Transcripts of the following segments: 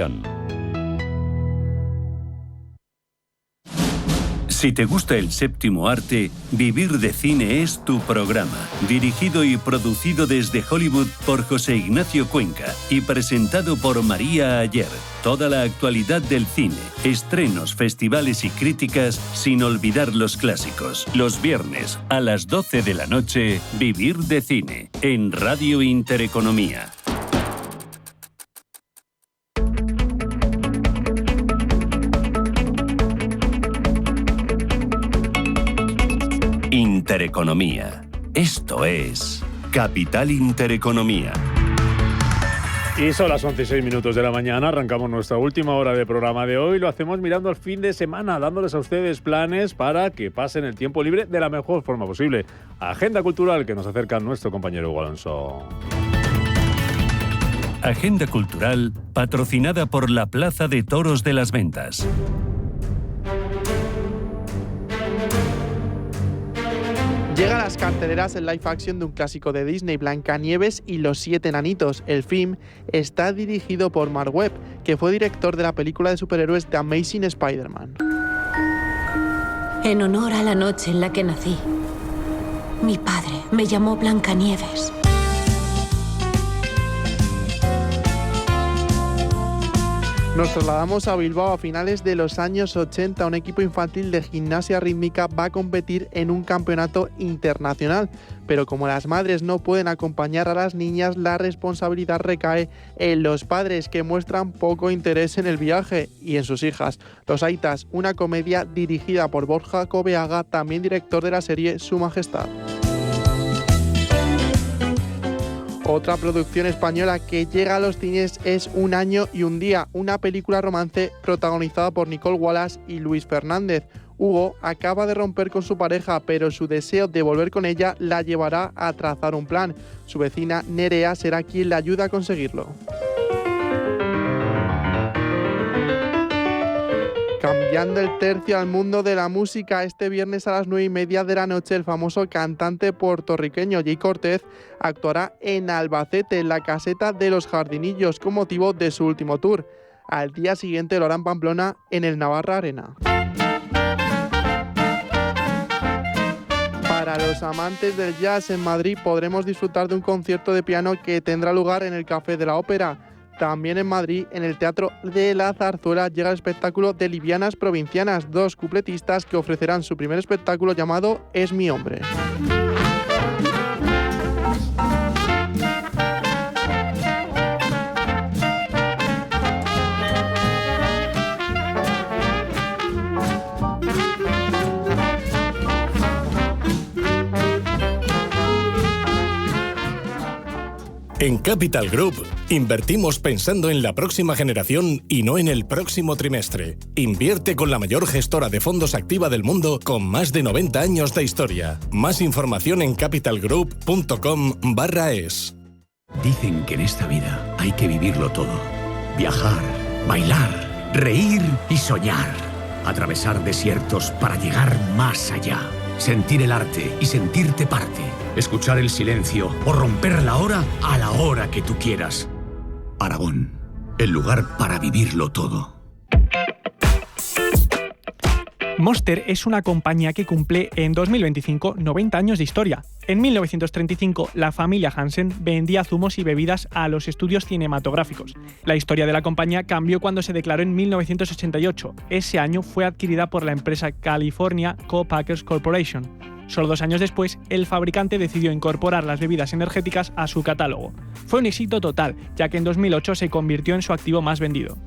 televisión. Si te gusta el séptimo arte, Vivir de Cine es tu programa. Dirigido y producido desde Hollywood por José Ignacio Cuenca y presentado por María Ayer. Toda la actualidad del cine, estrenos, festivales y críticas, sin olvidar los clásicos. Los viernes a las 12 de la noche, Vivir de Cine, en Radio Intereconomía. Intereconomía. Esto es Capital Intereconomía. Y son las 11:06 de la mañana, arrancamos nuestra última hora de programa de hoy. Lo hacemos mirando al fin de semana, dándoles a ustedes planes para que pasen el tiempo libre de la mejor forma posible. Agenda cultural que nos acerca nuestro compañero Hugo Alonso. Agenda cultural patrocinada por la Plaza de Toros de las Ventas. Llega a las carteleras el live action de un clásico de Disney, Blancanieves y los 7 enanitos. El film está dirigido por Mark Webb, que fue director de la película de superhéroes The Amazing Spider-Man. En honor a la noche en la que nací, mi padre me llamó Blancanieves. Nos trasladamos a Bilbao a finales de los años 80. Un equipo infantil de gimnasia rítmica va a competir en un campeonato internacional. Pero como las madres no pueden acompañar a las niñas, la responsabilidad recae en los padres, que muestran poco interés en el viaje, y en sus hijas. Los Aitas, una comedia dirigida por Borja Coveaga, también director de la serie Su Majestad. Otra producción española que llega a los cines es Un año y un día, una película romance protagonizada por Nicole Wallace y Luis Fernández. Hugo acaba de romper con su pareja, pero su deseo de volver con ella la llevará a trazar un plan. Su vecina Nerea será quien le ayuda a conseguirlo. Cambiando el tercio al mundo de la música, este viernes a las 9:30 de la noche el famoso cantante puertorriqueño Jay Cortez actuará en Albacete, en la caseta de Los Jardinillos, con motivo de su último tour. Al día siguiente lo hará en Pamplona, en el Navarra Arena. Para los amantes del jazz, en Madrid podremos disfrutar de un concierto de piano que tendrá lugar en el Café de la Ópera. También en Madrid, en el Teatro de la Zarzuela, llega el espectáculo de Livianas Provincianas, 2 cupletistas que ofrecerán su primer espectáculo llamado Es mi hombre. En Capital Group, invertimos pensando en la próxima generación y no en el próximo trimestre. Invierte con la mayor gestora de fondos activa del mundo con más de 90 años de historia. Más información en capitalgroup.com/es. Dicen que en esta vida hay que vivirlo todo. Viajar, bailar, reír y soñar. Atravesar desiertos para llegar más allá. Sentir el arte y sentirte parte. Escuchar el silencio o romper la hora a la hora que tú quieras. Aragón, el lugar para vivirlo todo. Monster es una compañía que cumple en 2025 90 años de historia. En 1935, la familia Hansen vendía zumos y bebidas a los estudios cinematográficos. La historia de la compañía cambió cuando se declaró en 1988. Ese año fue adquirida por la empresa California Co-Packers Corporation. Solo 2 años después, el fabricante decidió incorporar las bebidas energéticas a su catálogo. Fue un éxito total, ya que en 2008 se convirtió en su activo más vendido.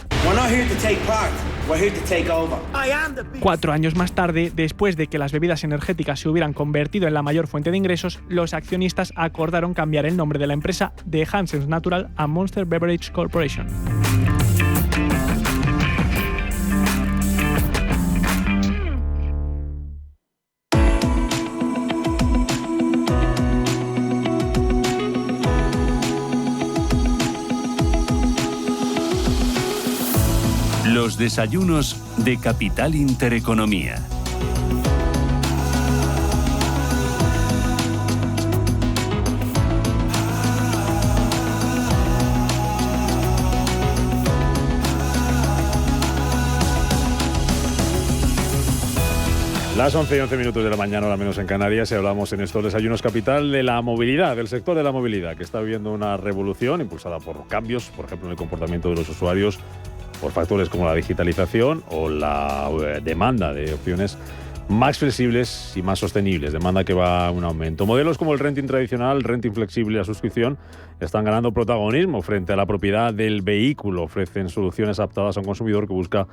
4 años más tarde, después de que las bebidas energéticas se hubieran convertido en la mayor fuente de ingresos, los accionistas acordaron cambiar el nombre de la empresa de Hansen's Natural a Monster Beverage Corporation. Los desayunos de Capital Intereconomía. Las 11 y 11 minutos de la mañana, ahora menos en Canarias, y hablamos en estos desayunos capital de la movilidad, del sector de la movilidad, que está viviendo una revolución impulsada por cambios, por ejemplo, en el comportamiento de los usuarios, por factores como la digitalización o la demanda de opciones más flexibles y más sostenibles, demanda que va a un aumento. Modelos como el renting tradicional, el renting flexible y la suscripción están ganando protagonismo frente a la propiedad del vehículo. Ofrecen soluciones adaptadas a un consumidor que busca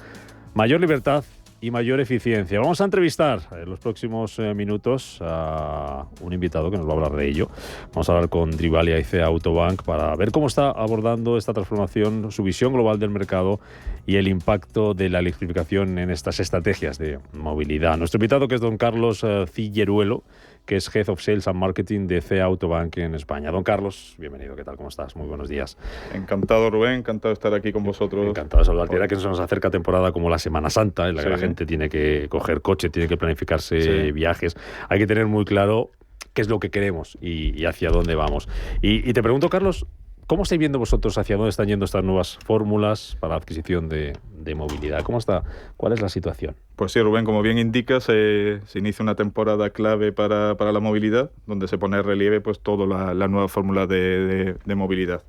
mayor libertad y mayor eficiencia. Vamos a entrevistar en los próximos minutos a un invitado que nos va a hablar de ello. Vamos a hablar con Drivalia y CEA Autobank para ver cómo está abordando esta transformación, su visión global del mercado y el impacto de la electrificación en estas estrategias de movilidad. Nuestro invitado, que es don Carlos Cilleruelo, que es Head of Sales and Marketing de CEA Autobank en España. Don Carlos, bienvenido. ¿Qué tal? ¿Cómo estás? Muy buenos días. Encantado, Rubén. Encantado de estar aquí con vosotros. Encantado de saludarte. Ahora que se nos acerca temporada como la Semana Santa, en la que la gente tiene que coger coche, tiene que planificarse viajes. Hay que tener muy claro qué es lo que queremos y hacia dónde vamos. Y te pregunto, Carlos, ¿cómo estáis viendo vosotros hacia dónde están yendo estas nuevas fórmulas para la adquisición de movilidad? ¿Cómo está? ¿Cuál es la situación? Pues sí, Rubén, como bien indicas, se inicia una temporada clave para la movilidad, donde se pone en relieve pues toda la nueva fórmula de movilidad.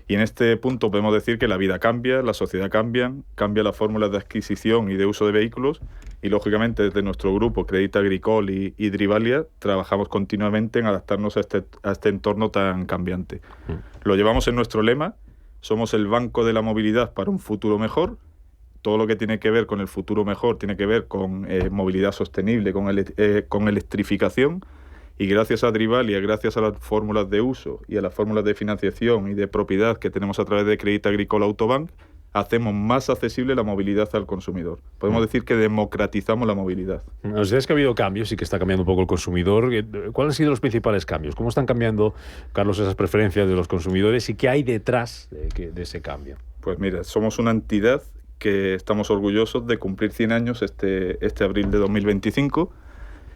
Y en este punto podemos decir que la vida cambia, la sociedad cambia las fórmulas de adquisición y de uso de vehículos, y lógicamente desde nuestro grupo Crédit Agricole y Drivalia trabajamos continuamente en adaptarnos a este entorno tan cambiante. Lo llevamos en nuestro lema: somos el banco de la movilidad para un futuro mejor. Todo lo que tiene que ver con el futuro mejor tiene que ver con movilidad sostenible, con electrificación. Y gracias a Drivalia, gracias a las fórmulas de uso y a las fórmulas de financiación y de propiedad que tenemos a través de Crédit Agricole Autobank, hacemos más accesible la movilidad al consumidor. Podemos decir que democratizamos la movilidad. Nos decías que ha habido cambios y que está cambiando un poco el consumidor. ¿Cuáles han sido los principales cambios? ¿Cómo están cambiando, Carlos, esas preferencias de los consumidores y qué hay detrás de ese cambio? Pues mira, somos una entidad que estamos orgullosos de cumplir 100 años este abril de 2025.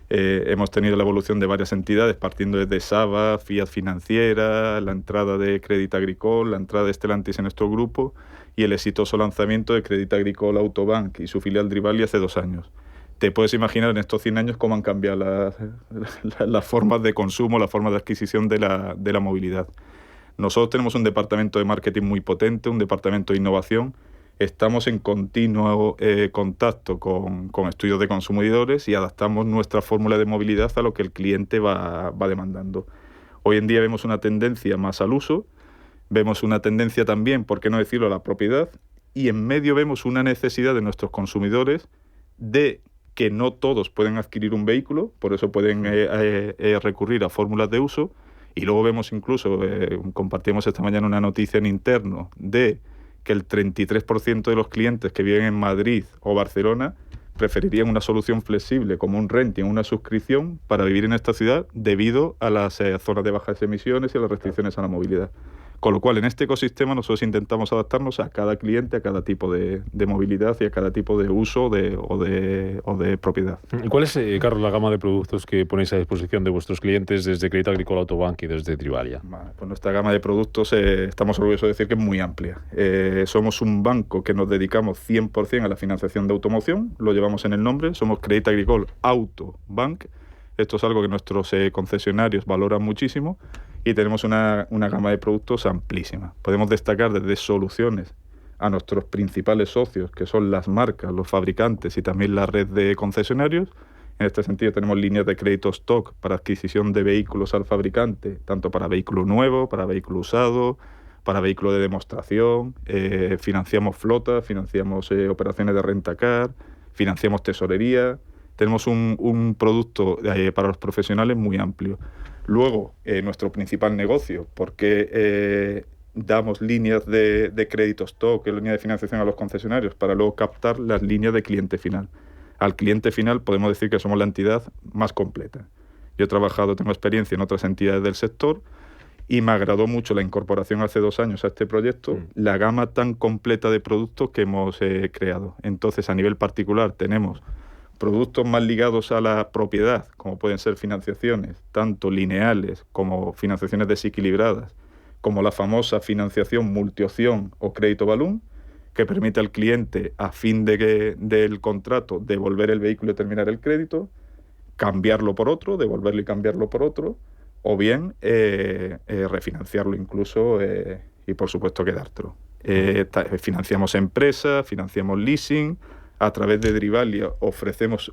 Hemos tenido la evolución de varias entidades, partiendo desde Saba, Fiat Financiera, la entrada de Crédit Agricole, la entrada de Stellantis en nuestro grupo y el exitoso lanzamiento de Crédit Agricole Autobank y su filial Drivalia hace 2 años. Te puedes imaginar en estos 100 años cómo han cambiado las formas de consumo, las formas de adquisición de la movilidad. Nosotros tenemos un departamento de marketing muy potente, un departamento de innovación. Estamos en continuo contacto con estudios de consumidores y adaptamos nuestra fórmula de movilidad a lo que el cliente va demandando. Hoy en día vemos una tendencia más al uso, vemos una tendencia también, por qué no decirlo, a la propiedad, y en medio vemos una necesidad de nuestros consumidores de que no todos pueden adquirir un vehículo, por eso pueden recurrir a fórmulas de uso, y luego vemos incluso, compartimos esta mañana una noticia en interno de que el 33% de los clientes que viven en Madrid o Barcelona preferirían una solución flexible como un renting, una suscripción para vivir en esta ciudad debido a las zonas de bajas emisiones y a las restricciones a la movilidad. Con lo cual, en este ecosistema nosotros intentamos adaptarnos a cada cliente, a cada tipo de movilidad y a cada tipo de uso o de propiedad. ¿Y cuál es, Carlos, la gama de productos que ponéis a disposición de vuestros clientes desde Crédit Agricole Autobank y desde Drivalia? Pues nuestra gama de productos estamos orgullosos de decir que es muy amplia. Somos un banco que nos dedicamos 100% a la financiación de automoción, lo llevamos en el nombre, somos Crédit Agricole Autobank. Esto es algo que nuestros concesionarios valoran muchísimo y tenemos una gama de productos amplísima. Podemos destacar desde soluciones a nuestros principales socios, que son las marcas, los fabricantes y también la red de concesionarios. En este sentido tenemos líneas de crédito stock para adquisición de vehículos al fabricante, tanto para vehículo nuevo, para vehículo usado, para vehículo de demostración, financiamos flotas, financiamos operaciones de rentacar, financiamos tesorería. Tenemos un producto para los profesionales muy amplio. Luego, nuestro principal negocio, porque damos líneas de crédito stock, líneas de financiación a los concesionarios, para luego captar las líneas de cliente final. Al cliente final podemos decir que somos la entidad más completa. Yo tengo experiencia en otras entidades del sector y me agradó mucho la incorporación hace 2 años a este proyecto, la gama tan completa de productos que hemos creado. Entonces, a nivel particular, tenemos productos más ligados a la propiedad, como pueden ser financiaciones, tanto lineales como financiaciones desequilibradas, como la famosa financiación multiopción o crédito balloon, que permite al cliente, a fin del contrato, devolver el vehículo y terminar el crédito, cambiarlo por otro, devolverlo y cambiarlo por otro, o bien refinanciarlo incluso y por supuesto quedártelo. Financiamos empresas, financiamos leasing, a través de Drivalia ofrecemos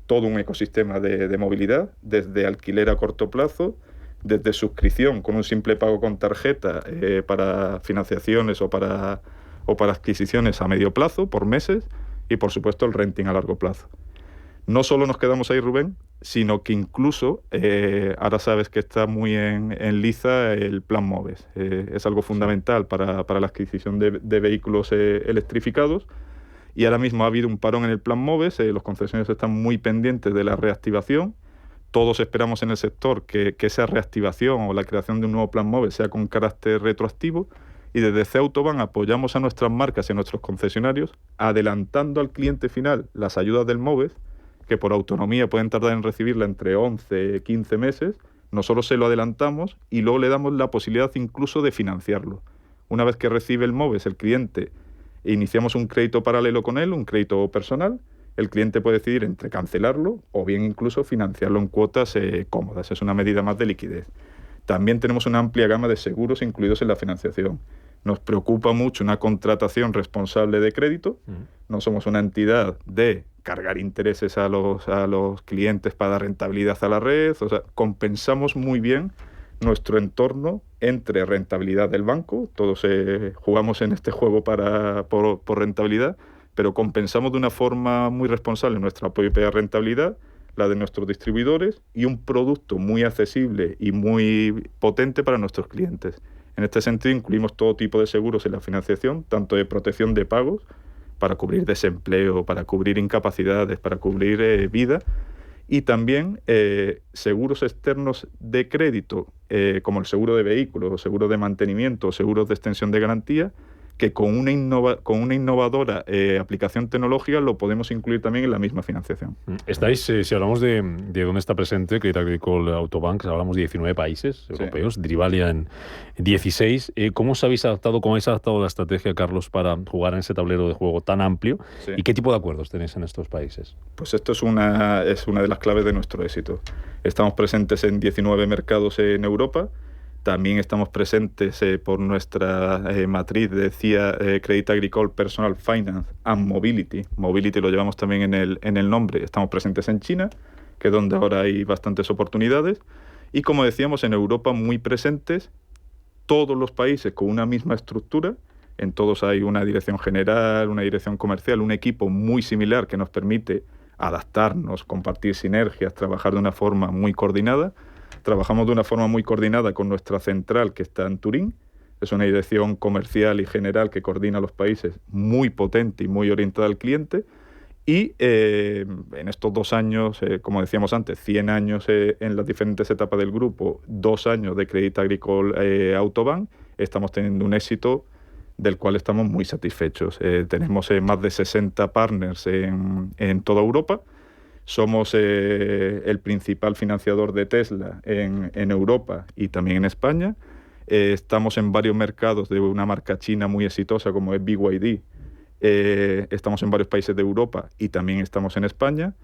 todo un ecosistema de movilidad, desde alquiler a corto plazo, desde suscripción con un simple pago con tarjeta para financiaciones o para adquisiciones a medio plazo, por meses, y por supuesto el renting a largo plazo. No solo nos quedamos ahí, Rubén, sino que incluso, ahora sabes que está muy en liza el Plan MOVES. Es algo fundamental para la adquisición de vehículos electrificados, y ahora mismo ha habido un parón en el Plan MOVES, los concesionarios están muy pendientes de la reactivación. Todos esperamos en el sector que esa reactivación o la creación de un nuevo Plan MOVES sea con carácter retroactivo, y desde C-Autobahn apoyamos a nuestras marcas y a nuestros concesionarios adelantando al cliente final las ayudas del MOVES, que por autonomía pueden tardar en recibirla entre 11 y 15 meses. Nosotros se lo adelantamos y luego le damos la posibilidad incluso de financiarlo. Una vez que recibe el MOVES el cliente, iniciamos un crédito paralelo con él, un crédito personal. El cliente puede decidir entre cancelarlo o bien incluso financiarlo en cuotas cómodas. Es una medida más de liquidez. También tenemos una amplia gama de seguros incluidos en la financiación. Nos preocupa mucho una contratación responsable de crédito. No somos una entidad de cargar intereses a los clientes para dar rentabilidad a la red. O sea, compensamos muy bien nuestro entorno entre rentabilidad del banco. Todos jugamos en este juego por rentabilidad, pero compensamos de una forma muy responsable nuestra propia rentabilidad, la de nuestros distribuidores, y un producto muy accesible y muy potente para nuestros clientes. En este sentido, incluimos todo tipo de seguros en la financiación, tanto de protección de pagos, para cubrir desempleo, para cubrir incapacidades, para cubrir vida, y también seguros externos de crédito, como el seguro de vehículos, seguros de mantenimiento, seguros de extensión de garantía, que con una innovadora aplicación tecnológica lo podemos incluir también en la misma financiación. Estáis, si hablamos de dónde está presente Crédit Agricole Autobank, hablamos de 19 países europeos, Drivalia en 16. ¿Cómo os habéis adaptado, cómo habéis adaptado la estrategia, Carlos, para jugar en ese tablero de juego tan amplio? Sí. ¿Y qué tipo de acuerdos tenéis en estos países? Pues esto es una de las claves de nuestro éxito. Estamos presentes en 19 mercados en Europa. También estamos presentes por nuestra matriz de CIA, Crédit Agricole Personal Finance and Mobility. Mobility lo llevamos también en el nombre. Estamos presentes en China, que es donde ahora hay bastantes oportunidades. Y como decíamos, en Europa muy presentes, todos los países con una misma estructura. En todos hay una dirección general, una dirección comercial, un equipo muy similar que nos permite adaptarnos, compartir sinergias, trabajar de una forma muy coordinada. Trabajamos de una forma muy coordinada con nuestra central, que está en Turín. Es una dirección comercial y general que coordina los países, muy potente y muy orientada al cliente. Y en estos 2 años, como decíamos antes, 100 años en las diferentes etapas del grupo, 2 años de Crédit Agricole Autobank, estamos teniendo un éxito del cual estamos muy satisfechos. Tenemos más de 60 partners en toda Europa. Somos el principal financiador de Tesla en Europa y también en España. Estamos en varios mercados de una marca china muy exitosa como es BYD. Estamos en varios países de Europa y también estamos en España.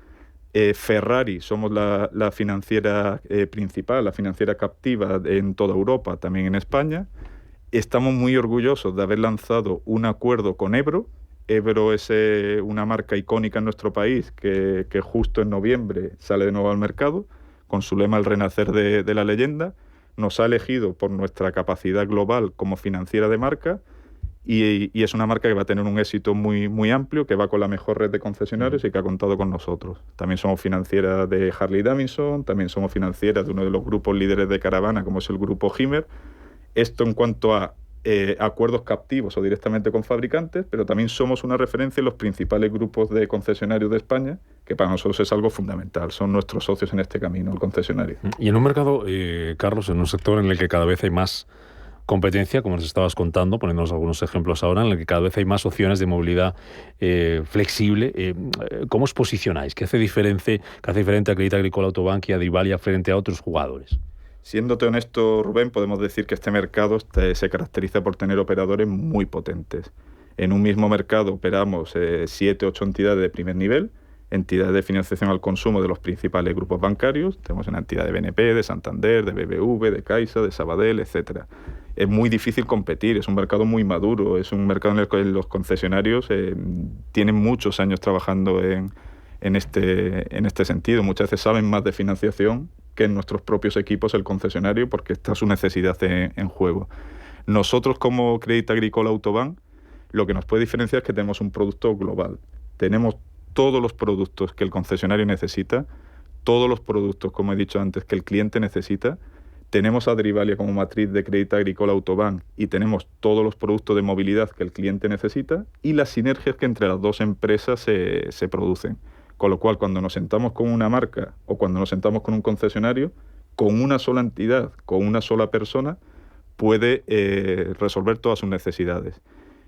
Ferrari, somos la financiera principal, la financiera captiva en toda Europa, también en España. Estamos muy orgullosos de haber lanzado un acuerdo con Ebro. Ebro es una marca icónica en nuestro país que justo en noviembre sale de nuevo al mercado con su lema El renacer de la leyenda. Nos ha elegido por nuestra capacidad global como financiera de marca y es una marca que va a tener un éxito muy, muy amplio, que va con la mejor red de concesionarios y que ha contado con nosotros. También somos financiera de Harley Davidson, también somos financiera de uno de los grupos líderes de caravana como es el grupo Hymer. Esto en cuanto a acuerdos captivos o directamente con fabricantes, pero también somos una referencia en los principales grupos de concesionarios de España, que para nosotros es algo fundamental. Son nuestros socios en este camino, el concesionario. Y en un mercado, Carlos, en un sector en el que cada vez hay más competencia, como nos estabas contando, poniéndonos algunos ejemplos ahora, en el que cada vez hay más opciones de movilidad flexible, ¿cómo os posicionáis? ¿Qué hace diferente a Crédit Agricole Autobank y a Drivalia frente a otros jugadores? Siéndote honesto, Rubén, podemos decir que este mercado se caracteriza por tener operadores muy potentes. En un mismo mercado operamos 7, 8 entidades de primer nivel, entidades de financiación al consumo de los principales grupos bancarios. Tenemos una entidad de BNP, de Santander, de BBV, de Caixa, de Sabadell, etcétera. Es muy difícil competir, es un mercado muy maduro, es un mercado en el que los concesionarios tienen muchos años trabajando en este sentido. Muchas veces saben más de financiación que en nuestros propios equipos el concesionario, porque está su necesidad en juego. Nosotros, como Crédit Agricole Autobank, lo que nos puede diferenciar es que tenemos un producto global. Tenemos todos los productos que el concesionario necesita, todos los productos, como he dicho antes, que el cliente necesita. Tenemos a Drivalia como matriz de Crédit Agricole Autobank y tenemos todos los productos de movilidad que el cliente necesita y las sinergias que entre las dos empresas se producen. Con lo cual, cuando nos sentamos con una marca o cuando nos sentamos con un concesionario, con una sola entidad, con una sola persona, puede resolver todas sus necesidades.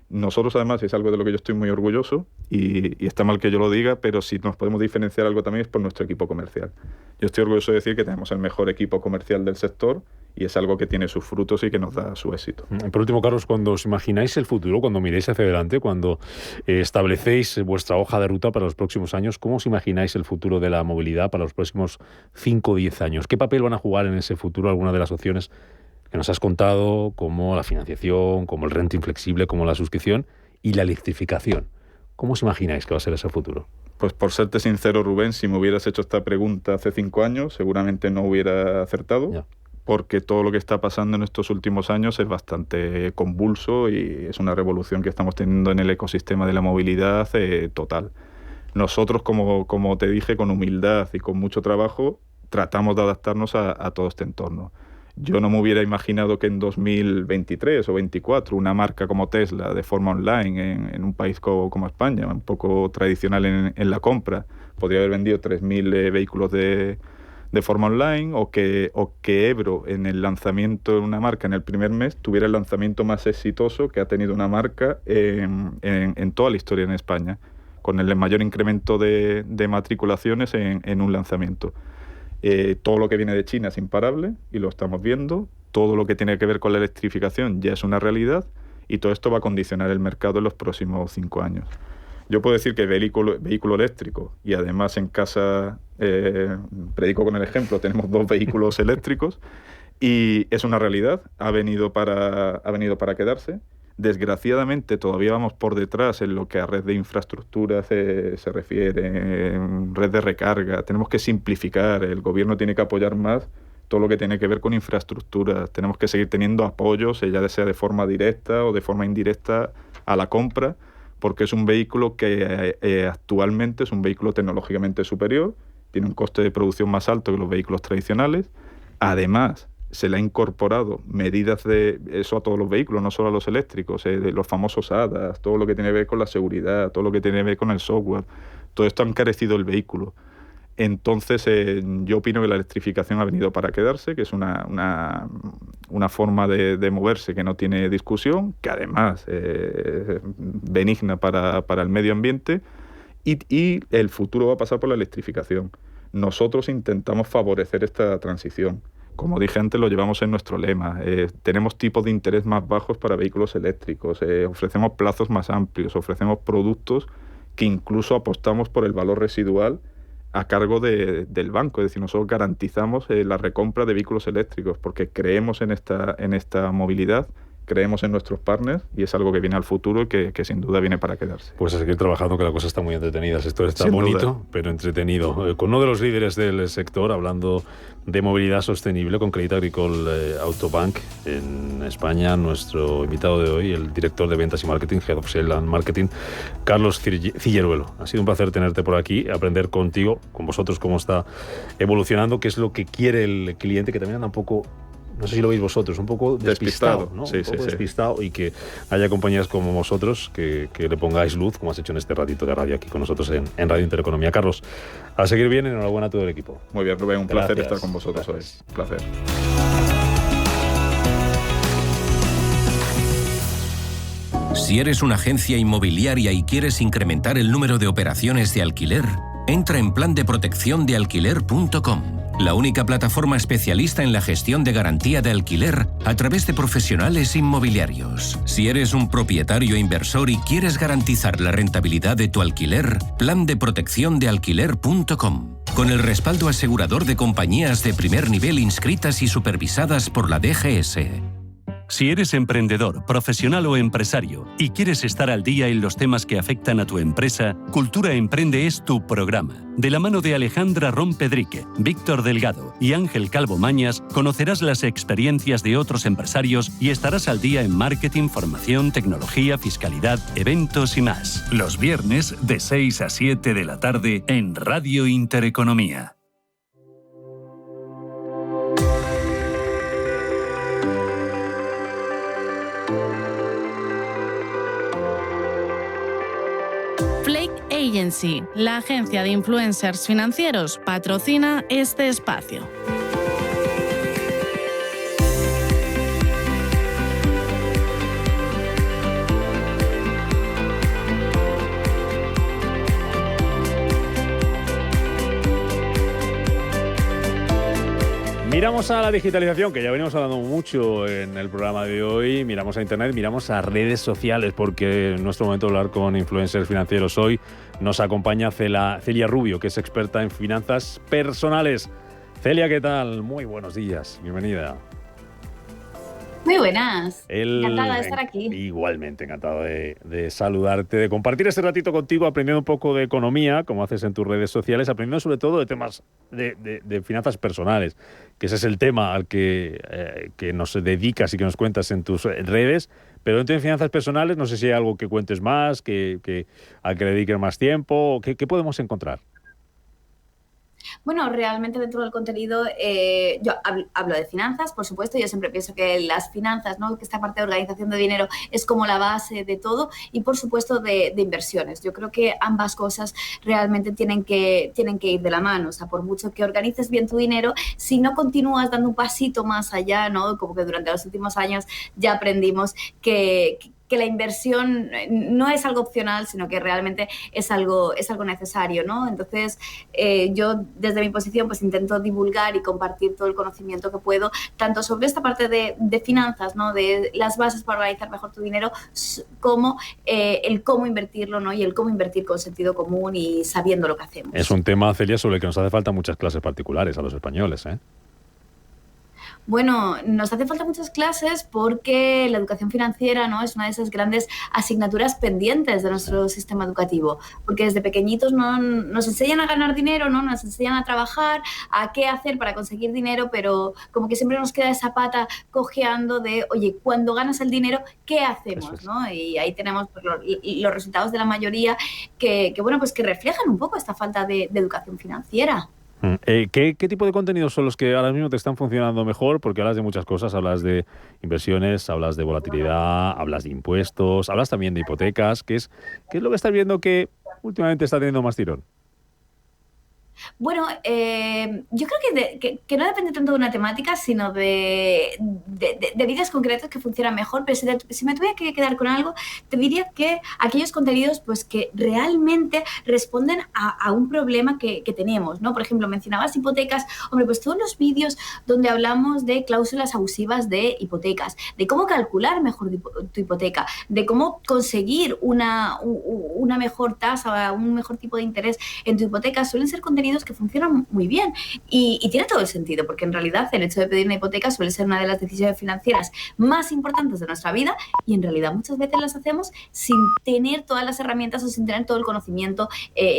Nosotros, además, es algo de lo que yo estoy muy orgulloso y está mal que yo lo diga, pero si nos podemos diferenciar algo también es por nuestro equipo comercial. Yo estoy orgulloso de decir que tenemos el mejor equipo comercial del sector y es algo que tiene sus frutos y que nos da su éxito. Por último, Carlos, cuando os imagináis el futuro, cuando miréis hacia adelante, cuando establecéis vuestra hoja de ruta para los próximos años, ¿cómo os imagináis el futuro de la movilidad para los próximos 5 o 10 años? ¿Qué papel van a jugar en ese futuro algunas de las opciones que nos has contado, como la financiación, como el renting flexible, como la suscripción y la electrificación? ¿Cómo os imagináis que va a ser ese futuro? Pues por serte sincero, Rubén, si me hubieras hecho esta pregunta hace 5 años, seguramente no hubiera acertado, ya, porque todo lo que está pasando en estos últimos años es bastante convulso y es una revolución que estamos teniendo en el ecosistema de la movilidad total. Nosotros, como te dije, con humildad y con mucho trabajo, tratamos de adaptarnos a todo este entorno. Yo no me hubiera imaginado que en 2023 o 2024 una marca como Tesla de forma online en un país como España, un poco tradicional en la compra, podría haber vendido 3.000 vehículos de forma online o que Ebro en el lanzamiento de una marca en el primer mes tuviera el lanzamiento más exitoso que ha tenido una marca en toda la historia en España, con el mayor incremento de matriculaciones en un lanzamiento. Todo lo que viene de China es imparable y lo estamos viendo. Todo lo que tiene que ver con la electrificación ya es una realidad y todo esto va a condicionar el mercado en los próximos 5 años. Yo puedo decir que vehículo eléctrico y además en casa, predico con el ejemplo, tenemos 2 vehículos eléctricos y es una realidad, ha venido para quedarse. Desgraciadamente todavía vamos por detrás en lo que a red de infraestructura se refiere, en red de recarga. Tenemos que simplificar, el gobierno tiene que apoyar más todo lo que tiene que ver con infraestructura. Tenemos que seguir teniendo apoyos, ya sea de forma directa o de forma indirecta a la compra, porque es un vehículo que actualmente es un vehículo tecnológicamente superior, tiene un coste de producción más alto que los vehículos tradicionales. Además, se le ha incorporado medidas de eso a todos los vehículos, no solo a los eléctricos, de los famosos ADAS, todo lo que tiene que ver con la seguridad, todo lo que tiene que ver con el software. Todo esto ha encarecido el vehículo. Entonces, yo opino que la electrificación ha venido para quedarse, que es una forma de moverse que no tiene discusión, que además es benigna para el medio ambiente y el futuro va a pasar por la electrificación. Nosotros intentamos favorecer esta transición. Como dije antes, lo llevamos en nuestro lema. Tenemos tipos de interés más bajos para vehículos eléctricos, ofrecemos plazos más amplios, ofrecemos productos que incluso apostamos por el valor residual a cargo del banco. Es decir, nosotros garantizamos la recompra de vehículos eléctricos porque creemos en esta movilidad, creemos en nuestros partners y es algo que viene al futuro y que sin duda viene para quedarse. Pues a seguir trabajando, que la cosa está muy entretenida. Esto está sin bonito, duda, pero entretenido. Con uno de los líderes del sector, hablando de movilidad sostenible, con Crédit Agricole Autobank en España, nuestro invitado de hoy, el director de ventas y marketing, Head of Sales and Marketing, Carlos Cilleruelo. Ha sido un placer tenerte por aquí, aprender contigo, con vosotros, cómo está evolucionando, qué es lo que quiere el cliente, que también anda un poco, no sé si lo veis vosotros, un poco despistado, ¿no? Sí, un poco despistado, y que haya compañías como vosotros que le pongáis luz, como has hecho en este ratito de radio aquí con nosotros en Radio Intereconomía. Carlos, a seguir bien, enhorabuena a todo el equipo. Muy bien, Rubén, un placer estar con vosotros hoy. Un placer. Si eres una agencia inmobiliaria y quieres incrementar el número de operaciones de alquiler, entra en plandeprotecciondealquiler.com. la única plataforma especialista en la gestión de garantía de alquiler a través de profesionales inmobiliarios. Si eres un propietario inversor y quieres garantizar la rentabilidad de tu alquiler, plan de protección de alquiler.com. Con el respaldo asegurador de compañías de primer nivel inscritas y supervisadas por la DGS. Si eres emprendedor, profesional o empresario y quieres estar al día en los temas que afectan a tu empresa, Cultura Emprende es tu programa. De la mano de Alejandra Rompedrique, Víctor Delgado y Ángel Calvo Mañas, conocerás las experiencias de otros empresarios y estarás al día en marketing, formación, tecnología, fiscalidad, eventos y más. Los viernes de 6 a 7 de la tarde en Radio Intereconomía. Agency, la agencia de influencers financieros, patrocina este espacio. Miramos a la digitalización, que ya venimos hablando mucho en el programa de hoy. Miramos a Internet, miramos a redes sociales, porque en nuestro momento de hablar con influencers financieros hoy nos acompaña Celia Rubio, que es experta en finanzas personales. Celia, ¿qué tal? Muy buenos días, bienvenida. Muy buenas, encantada de estar aquí. Igualmente, encantado de saludarte, de compartir este ratito contigo, aprendiendo un poco de economía, como haces en tus redes sociales, aprendiendo sobre todo de temas de finanzas personales, que ese es el tema al que nos dedicas y que nos cuentas en tus redes. Pero dentro de finanzas personales, no sé si hay algo que cuentes más, al que le dediques más tiempo, ¿qué podemos encontrar? Bueno, realmente dentro del contenido yo hablo de finanzas, por supuesto. Yo siempre pienso que las finanzas, ¿no?, que esta parte de organización de dinero es como la base de todo, y por supuesto de inversiones. Yo creo que ambas cosas realmente tienen que ir de la mano. O sea, por mucho que organices bien tu dinero, si no continúas dando un pasito más allá, ¿no?, como que durante los últimos años ya aprendimos que la inversión no es algo opcional, sino que realmente es algo necesario, ¿no? Entonces, yo desde mi posición pues intento divulgar y compartir todo el conocimiento que puedo, tanto sobre esta parte de finanzas, ¿no?, de las bases para organizar mejor tu dinero, como el cómo invertirlo, ¿no?, y el cómo invertir con sentido común y sabiendo lo que hacemos. Es un tema, Celia, sobre el que nos hace falta muchas clases particulares a los españoles, ¿eh? Bueno, nos hace falta muchas clases porque la educación financiera, ¿no?, es una de esas grandes asignaturas pendientes de nuestro sistema educativo, porque desde pequeñitos no nos enseñan a ganar dinero, ¿no?, nos enseñan a trabajar, a qué hacer para conseguir dinero, pero como que siempre nos queda esa pata cojeando de, oye, cuando ganas el dinero, ¿qué hacemos?, ¿no? Y ahí tenemos pues, los resultados de la mayoría que reflejan un poco esta falta de educación financiera. ¿Qué tipo de contenidos son los que ahora mismo te están funcionando mejor? Porque hablas de muchas cosas, hablas de inversiones, hablas de volatilidad, hablas de impuestos, hablas también de hipotecas. ¿Qué es lo que estás viendo que últimamente está teniendo más tirón? Bueno, yo creo que no depende tanto de una temática, sino de vídeos concretos que funcionan mejor. Pero si me tuviera que quedar con algo, te diría que aquellos contenidos pues que realmente responden a un problema que tenemos, ¿no? Por ejemplo, mencionabas hipotecas. Hombre, pues todos los vídeos donde hablamos de cláusulas abusivas de hipotecas, de cómo calcular mejor tu hipoteca, de cómo conseguir una mejor tasa, un mejor tipo de interés en tu hipoteca, suelen ser contenidos que funcionan muy bien y tiene todo el sentido, porque en realidad el hecho de pedir una hipoteca suele ser una de las decisiones financieras más importantes de nuestra vida, y en realidad muchas veces las hacemos sin tener todas las herramientas o sin tener todo el conocimiento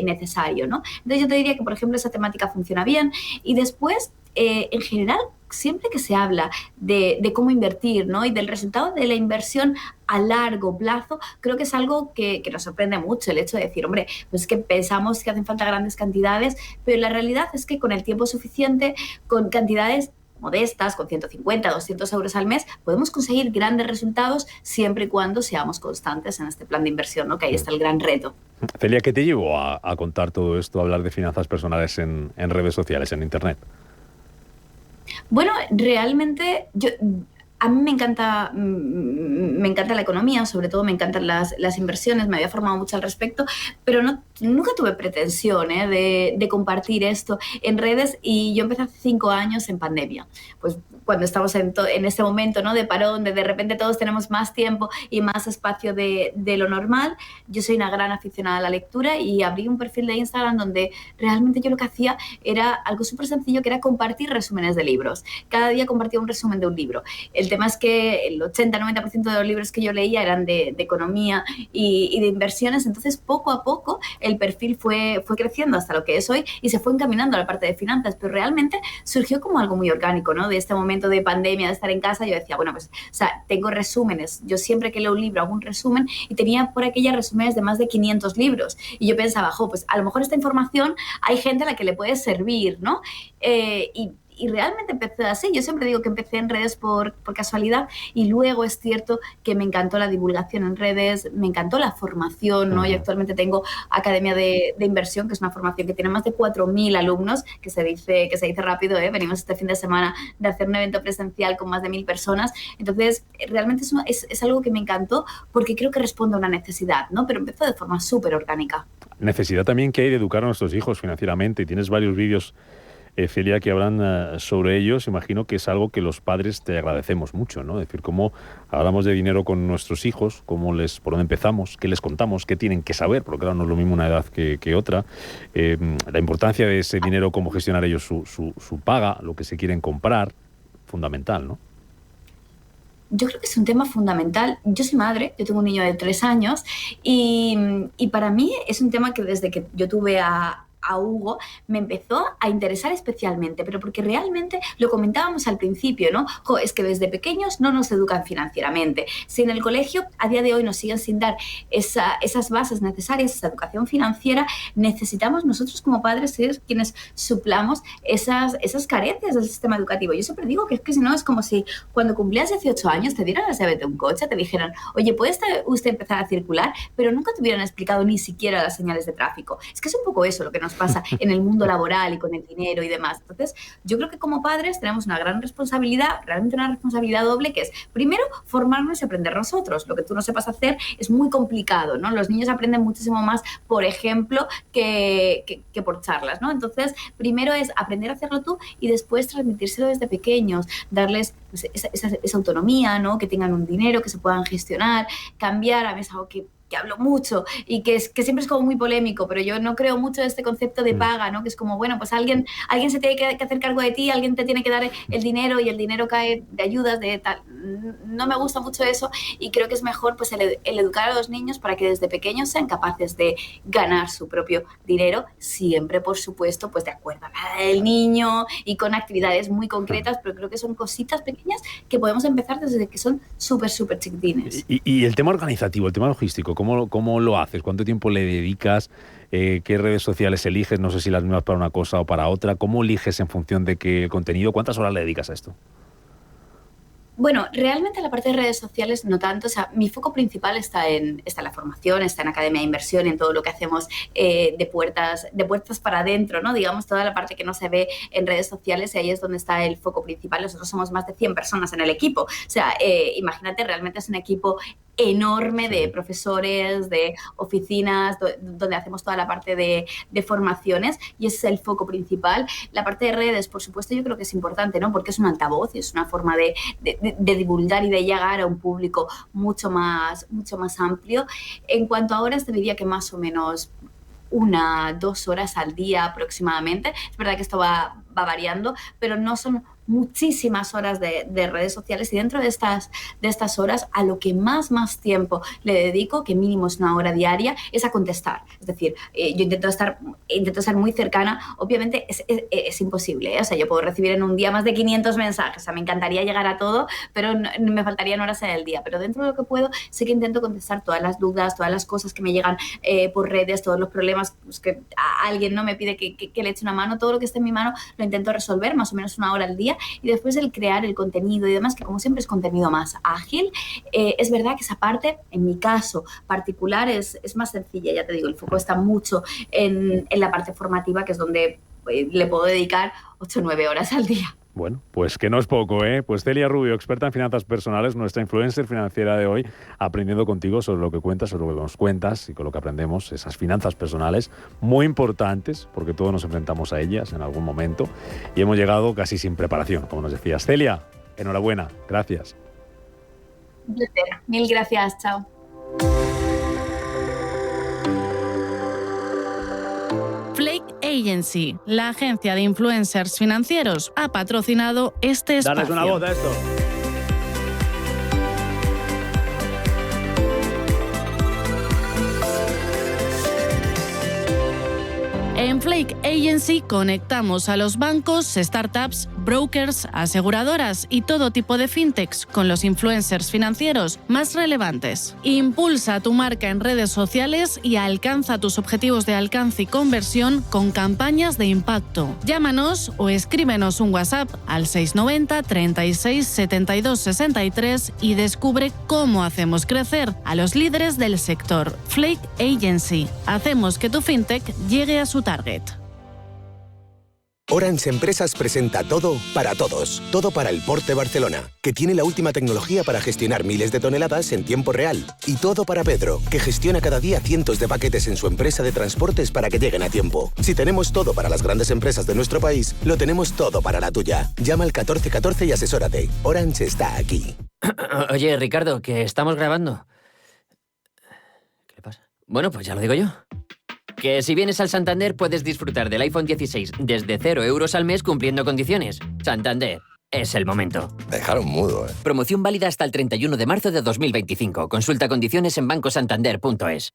necesario, ¿no? Entonces yo te diría que, por ejemplo, esa temática funciona bien. Y después, en general, siempre que se habla de cómo invertir, ¿no?, y del resultado de la inversión a largo plazo, creo que es algo que nos sorprende mucho, el hecho de decir, hombre, pues es que pensamos que hacen falta grandes cantidades, pero la realidad es que con el tiempo suficiente, con cantidades modestas, con 150, 200 euros al mes, podemos conseguir grandes resultados siempre y cuando seamos constantes en este plan de inversión, ¿no?, que ahí está el gran reto. Celia, ¿qué te llevó a contar todo esto, a hablar de finanzas personales en redes sociales, en Internet? Bueno, realmente A mí me encanta la economía, sobre todo me encantan las inversiones, me había formado mucho al respecto, pero nunca tuve pretensión de compartir esto en redes, y yo empecé hace 5 años en pandemia. Pues cuando estamos en este momento, ¿no?, de parón, de repente todos tenemos más tiempo y más espacio de lo normal. Yo soy una gran aficionada a la lectura y abrí un perfil de Instagram donde realmente yo lo que hacía era algo súper sencillo, que era compartir resúmenes de libros. Cada día compartía un resumen de un libro. El tema es que el 80-90% de los libros que yo leía eran de economía y de inversiones, entonces poco a poco el perfil fue creciendo hasta lo que es hoy y se fue encaminando a la parte de finanzas, pero realmente surgió como algo muy orgánico, ¿no? De este momento de pandemia, de estar en casa, yo decía, bueno, pues, o sea, tengo resúmenes. Yo siempre que leo un libro hago un resumen y tenía por aquellas resúmenes de más de 500 libros. Y yo pensaba, pues a lo mejor esta información hay gente a la que le puede servir, ¿no? Y realmente empecé así. Yo siempre digo que empecé en redes por casualidad, y luego es cierto que me encantó la divulgación en redes, me encantó la formación, ¿no? Yo actualmente tengo Academia de Inversión, que es una formación que tiene más de 4.000 alumnos, que se dice rápido, ¿eh? Venimos este fin de semana de hacer un evento presencial con más de 1.000 personas. Entonces, realmente es algo que me encantó porque creo que responde a una necesidad, ¿no? Pero empezó de forma súper orgánica. Necesidad también que hay de educar a nuestros hijos financieramente. Y tienes varios vídeos, Celia, que hablan sobre ellos. Imagino que es algo que los padres te agradecemos mucho, ¿no? Es decir, cómo hablamos de dinero con nuestros hijos, por dónde empezamos, qué les contamos, qué tienen que saber, porque claro, no es lo mismo una edad que otra. La importancia de ese dinero, cómo gestionar ellos su paga, lo que se quieren comprar, fundamental, ¿no? Yo creo que es un tema fundamental. Yo soy madre, yo tengo un niño de 3 años y para mí es un tema que desde que yo tuve a Hugo me empezó a interesar especialmente, pero porque realmente lo comentábamos al principio, ¿no? Es que desde pequeños no nos educan financieramente. Si en el colegio a día de hoy nos siguen sin dar esas bases necesarias, esa educación financiera, necesitamos nosotros como padres ser quienes suplamos esas carencias del sistema educativo. Yo siempre digo que es que si no es como si cuando cumplías 18 años te dieran las llaves de un coche, te dijeran, oye, ¿puede usted empezar a circular? Pero nunca te hubieran explicado ni siquiera las señales de tráfico. Es que es un poco eso lo que nos pasa en el mundo laboral y con el dinero y demás. Entonces, yo creo que como padres tenemos una gran responsabilidad, realmente una responsabilidad doble, que es, primero, formarnos y aprender nosotros. Lo que tú no sepas hacer es muy complicado, ¿no? Los niños aprenden muchísimo más, por ejemplo, que por charlas, ¿no? Entonces, primero es aprender a hacerlo tú y después transmitírselo desde pequeños, darles pues, esa autonomía, ¿no? Que tengan un dinero, que se puedan gestionar, cambiar. A mí es algo que hablo mucho y que siempre es como muy polémico, pero yo no creo mucho en este concepto de paga, ¿no? Que es como, bueno, pues alguien se tiene que hacer cargo de ti, alguien te tiene que dar el dinero y el dinero cae de ayudas, de tal. No me gusta mucho eso y creo que es mejor pues el educar a los niños para que desde pequeños sean capaces de ganar su propio dinero, siempre, por supuesto, pues de acuerdo a la edad del niño y con actividades muy concretas, pero creo que son cositas pequeñas que podemos empezar desde que son súper chiquitines. Y el tema organizativo, el tema logístico, ¿cómo lo haces? ¿Cuánto tiempo le dedicas? ¿Qué redes sociales eliges? No sé si las mismas para una cosa o para otra. ¿Cómo eliges en función de qué contenido? ¿Cuántas horas le dedicas a esto? Bueno, realmente la parte de redes sociales no tanto. O sea, mi foco principal está en la formación, está en Academia de Inversión, en todo lo que hacemos de puertas para adentro, ¿no? Digamos, toda la parte que no se ve en redes sociales, y ahí es donde está el foco principal. Nosotros somos más de 100 personas en el equipo. O sea, imagínate, realmente es un equipo enorme de profesores, de oficinas, donde hacemos toda la parte de formaciones, y ese es el foco principal. La parte de redes, por supuesto, yo creo que es importante, ¿no? Porque es un altavoz y es una forma de divulgar y de llegar a un público mucho más amplio. En cuanto a horas, te diría que más o menos 1-2 horas al día aproximadamente. Es verdad que esto va variando, pero no son muchísimas horas de redes sociales, y dentro de estas horas a lo que más tiempo le dedico, que mínimo es 1 hora diaria, es a contestar. Es decir, yo intento estar muy cercana. Obviamente es imposible, ¿eh? O sea, yo puedo recibir en un día más de 500 mensajes. O sea, me encantaría llegar a todo, pero me faltarían horas en el día. Pero dentro de lo que puedo, sí que intento contestar todas las dudas, todas las cosas que me llegan por redes, todos los problemas pues, que alguien no me pide que le eche una mano. Todo lo que esté en mi mano lo intento resolver, más o menos 1 hora al día. Y después el crear el contenido y demás, que como siempre es contenido más ágil. Es verdad que esa parte, en mi caso particular, es más sencilla. Ya te digo, el foco está mucho en la parte formativa, que es donde le puedo dedicar 8 o 9 horas al día. Bueno, pues que no es poco, ¿eh? Pues Celia Rubio, experta en finanzas personales, nuestra influencer financiera de hoy, aprendiendo contigo sobre lo que cuentas, sobre lo que nos cuentas y con lo que aprendemos, esas finanzas personales muy importantes, porque todos nos enfrentamos a ellas en algún momento y hemos llegado casi sin preparación, como nos decías. Celia, enhorabuena, gracias. Mil gracias, chao. Flake Agency, la agencia de influencers financieros, ha patrocinado este espacio. Dales una voz a esto. En Flake Agency conectamos a los bancos, startups, brokers, aseguradoras y todo tipo de fintechs con los influencers financieros más relevantes. Impulsa tu marca en redes sociales y alcanza tus objetivos de alcance y conversión con campañas de impacto. Llámanos o escríbenos un WhatsApp al 690 36 72 63 y descubre cómo hacemos crecer a los líderes del sector. Flake Agency. Hacemos que tu fintech llegue a su target. Orange Empresas presenta Todo para Todos. Todo para el Port de Barcelona, que tiene la última tecnología para gestionar miles de toneladas en tiempo real. Y Todo para Pedro, que gestiona cada día cientos de paquetes en su empresa de transportes para que lleguen a tiempo. Si tenemos todo para las grandes empresas de nuestro país, lo tenemos todo para la tuya. Llama al 1414 y asesórate. Orange está aquí. Oye, Ricardo, que estamos grabando. ¿Qué le pasa? Bueno, pues ya lo digo yo. Que si vienes al Santander puedes disfrutar del iPhone 16 desde 0 euros al mes cumpliendo condiciones. Santander, es el momento. Dejaron mudo, ¿eh? Promoción válida hasta el 31 de marzo de 2025. Consulta condiciones en bancosantander.es.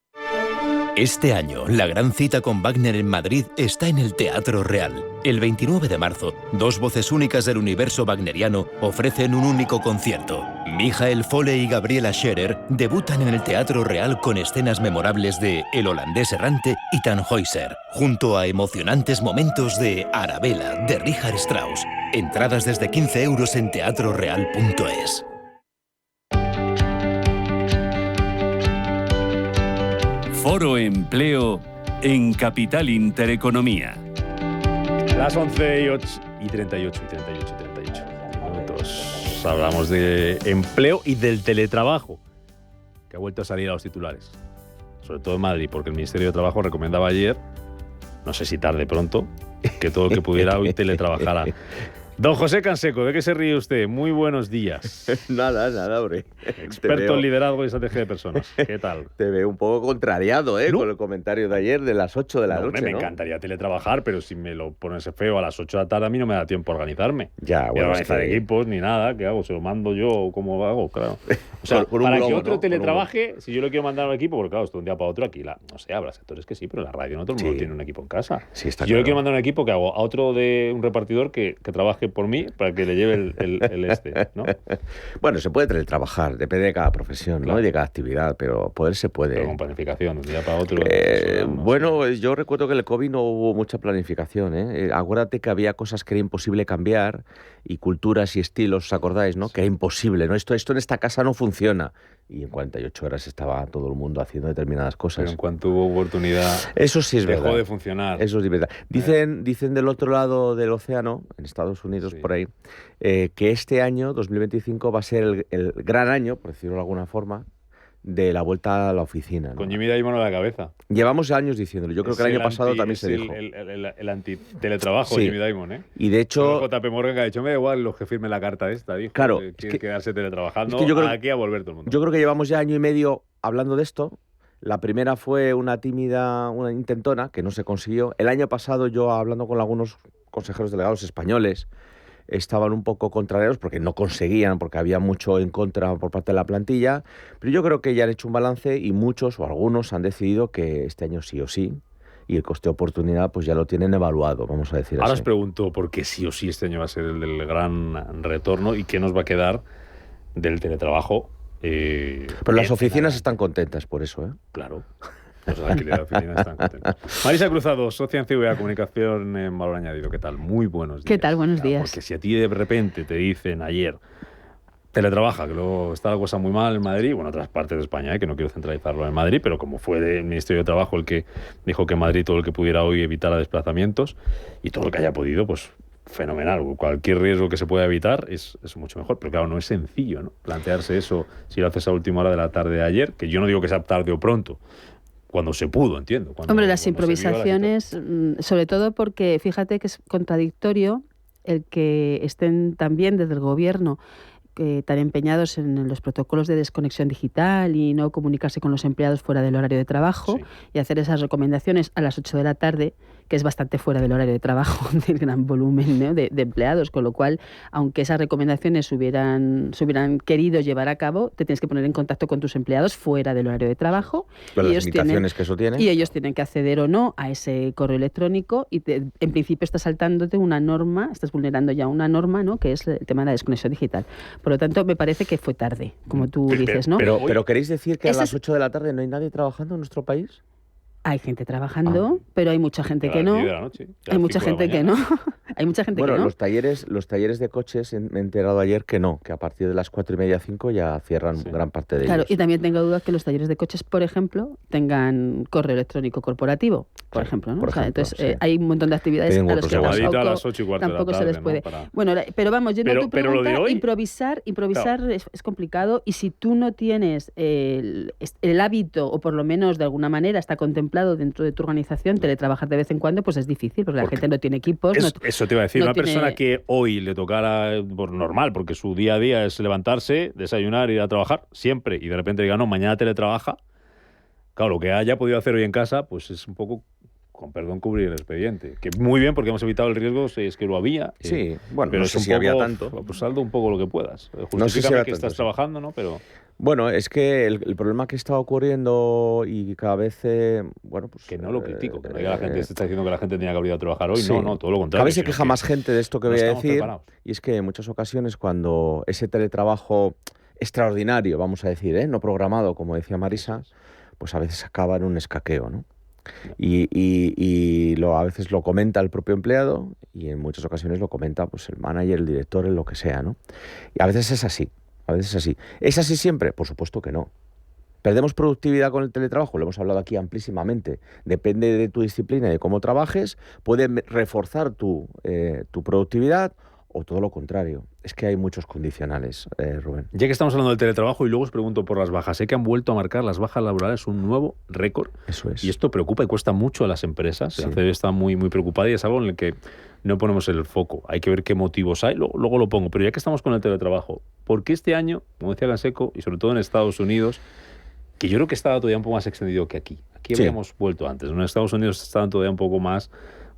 Este año, la gran cita con Wagner en Madrid está en el Teatro Real. El 29 de marzo, 2 voces únicas del universo wagneriano ofrecen un único concierto. Michael Foley y Gabriela Scherer debutan en el Teatro Real con escenas memorables de El holandés errante y Tannhäuser, junto a emocionantes momentos de Arabella, de Richard Strauss. Entradas desde 15 euros en teatroreal.es. Foro Empleo en Capital Intereconomía. Las 11 y 38 minutos. Hablamos de empleo y del teletrabajo, que ha vuelto a salir a los titulares. Sobre todo en Madrid, porque el Ministerio de Trabajo recomendaba ayer, no sé si tarde pronto, que todo el que pudiera hoy teletrabajara. Don José Canseco, ¿de qué se ríe usted? Muy buenos días. Nada, hombre. Experto en liderazgo y estrategia de personas. ¿Qué tal? Te veo un poco contrariado, ¿no? Con el comentario de ayer de las 8 de la noche, Me encantaría teletrabajar, pero si me lo pones feo a las 8 de la tarde, a mí no me da tiempo a organizarme. Ya, bueno, organizar equipos ni nada. ¿Qué hago? ¿Se lo mando yo o cómo hago? Claro. O sea, para que otro teletrabaje, si yo le quiero mandar a un equipo, porque claro, esto de un día para otro aquí, no sé, habrá sectores que sí, pero en la radio no todo el mundo tiene un equipo en casa. Sí, está yo le quiero mandar un equipo que hago a otro de un repartidor que trabaje por mí para que le lleve el ¿no? Bueno, se puede teletrabajar, depende de cada profesión, claro, ¿no? Y de cada actividad, pero poder se puede. Pero con planificación, de un día para otro. Bueno, yo recuerdo que en el COVID no hubo mucha planificación, ¿eh? Acuérdate que había cosas que era imposible cambiar y culturas y estilos, ¿os acordáis, no? Que era imposible, ¿no? Esto en esta casa no funciona. Y en 48 horas estaba todo el mundo haciendo determinadas cosas. Pero en cuanto hubo oportunidad, eso sí es dejó verdad. De funcionar. Eso sí es verdad. Dicen del otro lado del océano, en Estados Unidos, por ahí, que este año, 2025, va a ser el gran año, por decirlo de alguna forma, de la vuelta a la oficina, ¿no? Con Jimmy Dimon a la cabeza. Llevamos años diciéndolo. Yo creo que el año pasado también se dijo. El anti-teletrabajo, sí. Jimmy Dimon, ¿eh? Y de hecho... JP Morgan que ha dicho, me da igual los que firmen la carta esta, dijo. Claro. Quieren quedarse teletrabajando, es que yo creo, aquí a volver todo el mundo. Yo creo que llevamos ya año y medio hablando de esto. La primera fue una intentona, que no se consiguió. El año pasado yo, hablando con algunos consejeros delegados españoles, estaban un poco contrarios porque no conseguían, porque había mucho en contra por parte de la plantilla, pero yo creo que ya han hecho un balance y muchos o algunos han decidido que este año sí o sí, y el coste de oportunidad pues ya lo tienen evaluado, vamos a decir así. Ahora os pregunto por qué sí o sí este año va a ser el del gran retorno y qué nos va a quedar del teletrabajo. Pero las oficinas están contentas por eso, ¿eh? Claro. Los alquileres de oficinas están contentos. Marisa Cruzado, socia en CVA Comunicación en Valor Añadido. ¿Qué tal? Muy buenos días. ¿Qué tal? Buenos días. Porque si a ti de repente te dicen ayer, teletrabaja, que luego está la cosa muy mal en Madrid, bueno, otras partes de España, que no quiero centralizarlo en Madrid, pero como fue el Ministerio de Trabajo el que dijo que en Madrid todo el que pudiera hoy evitara desplazamientos y todo el que haya podido, pues fenomenal. Cualquier riesgo que se pueda evitar es mucho mejor. Pero claro, no es sencillo, ¿no? Plantearse eso si lo haces a última hora de la tarde de ayer, que yo no digo que sea tarde o pronto, cuando se pudo, entiendo. Hombre, las improvisaciones, sobre todo porque fíjate que es contradictorio el que estén también desde el gobierno tan empeñados en los protocolos de desconexión digital y no comunicarse con los empleados fuera del horario de trabajo, sí, y hacer esas recomendaciones a las 8 de la tarde, que es bastante fuera del horario de trabajo del gran volumen, ¿no?, de empleados, con lo cual, aunque esas recomendaciones se hubieran querido llevar a cabo, te tienes que poner en contacto con tus empleados fuera del horario de trabajo. Con las limitaciones que eso tiene. Y ellos tienen que acceder o no a ese correo electrónico y en principio estás saltándote una norma, estás vulnerando ya una norma, ¿no?, que es el tema de la desconexión digital. Por lo tanto, me parece que fue tarde, como tú dices, ¿no? Pero ¿queréis decir que a las 8 de la tarde no hay nadie trabajando en nuestro país? Hay gente trabajando, pero hay mucha gente que no. Hay mucha gente que no. Hay mucha gente que no. Bueno, los talleres de coches, me he enterado ayer que no, que a partir de las 4:30, 5 ya cierran gran parte de ellos. Claro, y también tengo dudas que los talleres de coches, por ejemplo, tengan correo electrónico corporativo, por ejemplo, ¿no? Entonces, hay un montón de actividades a las que tampoco se les puede. ¿No? Bueno, pero vamos, yendo a tu pregunta, improvisar es complicado, y si tú no tienes el hábito, o por lo menos de alguna manera está contemplado dentro de tu organización, teletrabajar de vez en cuando, pues es difícil, porque la gente no tiene equipos. Eso te iba a decir, una persona que hoy le tocara por normal, porque su día a día es levantarse, desayunar, ir a trabajar, siempre, y de repente diga, no, mañana teletrabaja, claro, lo que haya podido hacer hoy en casa, pues es un poco, con perdón, cubrir el expediente. Que muy bien, porque hemos evitado el riesgo, si es que lo había. Sí, bueno, pero no es sé un si poco, había tanto. Pues saldo un poco lo que puedas. Justifícame no sé si que estás trabajando, ¿no? Pero... Bueno, es que el problema que está ocurriendo y cada vez, pues... Que no lo critico, que no diga la gente, se está diciendo que la gente tenía que haber ido a trabajar hoy, sí. No, todo lo contrario. Cada vez se queja más gente de esto que voy a decir, preparados. Y es que en muchas ocasiones cuando ese teletrabajo extraordinario, vamos a decir, no programado, como decía Marisa, pues a veces acaba en un escaqueo, ¿no? Y a veces lo comenta el propio empleado y en muchas ocasiones lo comenta pues el manager, el director, lo que sea, ¿no? Y a veces es así. ¿Es así siempre? Por supuesto que no. ¿Perdemos productividad con el teletrabajo? Lo hemos hablado aquí amplísimamente. Depende de tu disciplina y de cómo trabajes. Puede reforzar tu productividad o todo lo contrario. Es que hay muchos condicionales, Rubén. Ya que estamos hablando del teletrabajo, y luego os pregunto por las bajas. Sé que han vuelto a marcar las bajas laborales un nuevo récord. Eso es. Y esto preocupa y cuesta mucho a las empresas. Sí. La CB está muy, muy preocupada y es algo en el que no ponemos el foco. Hay que ver qué motivos hay. Luego lo pongo. Pero ya que estamos con el teletrabajo, ¿por qué este año, como decía Canseco, y sobre todo en Estados Unidos, que yo creo que estaba todavía un poco más extendido que aquí? Aquí habíamos vuelto antes. En Estados Unidos estaban todavía un poco más...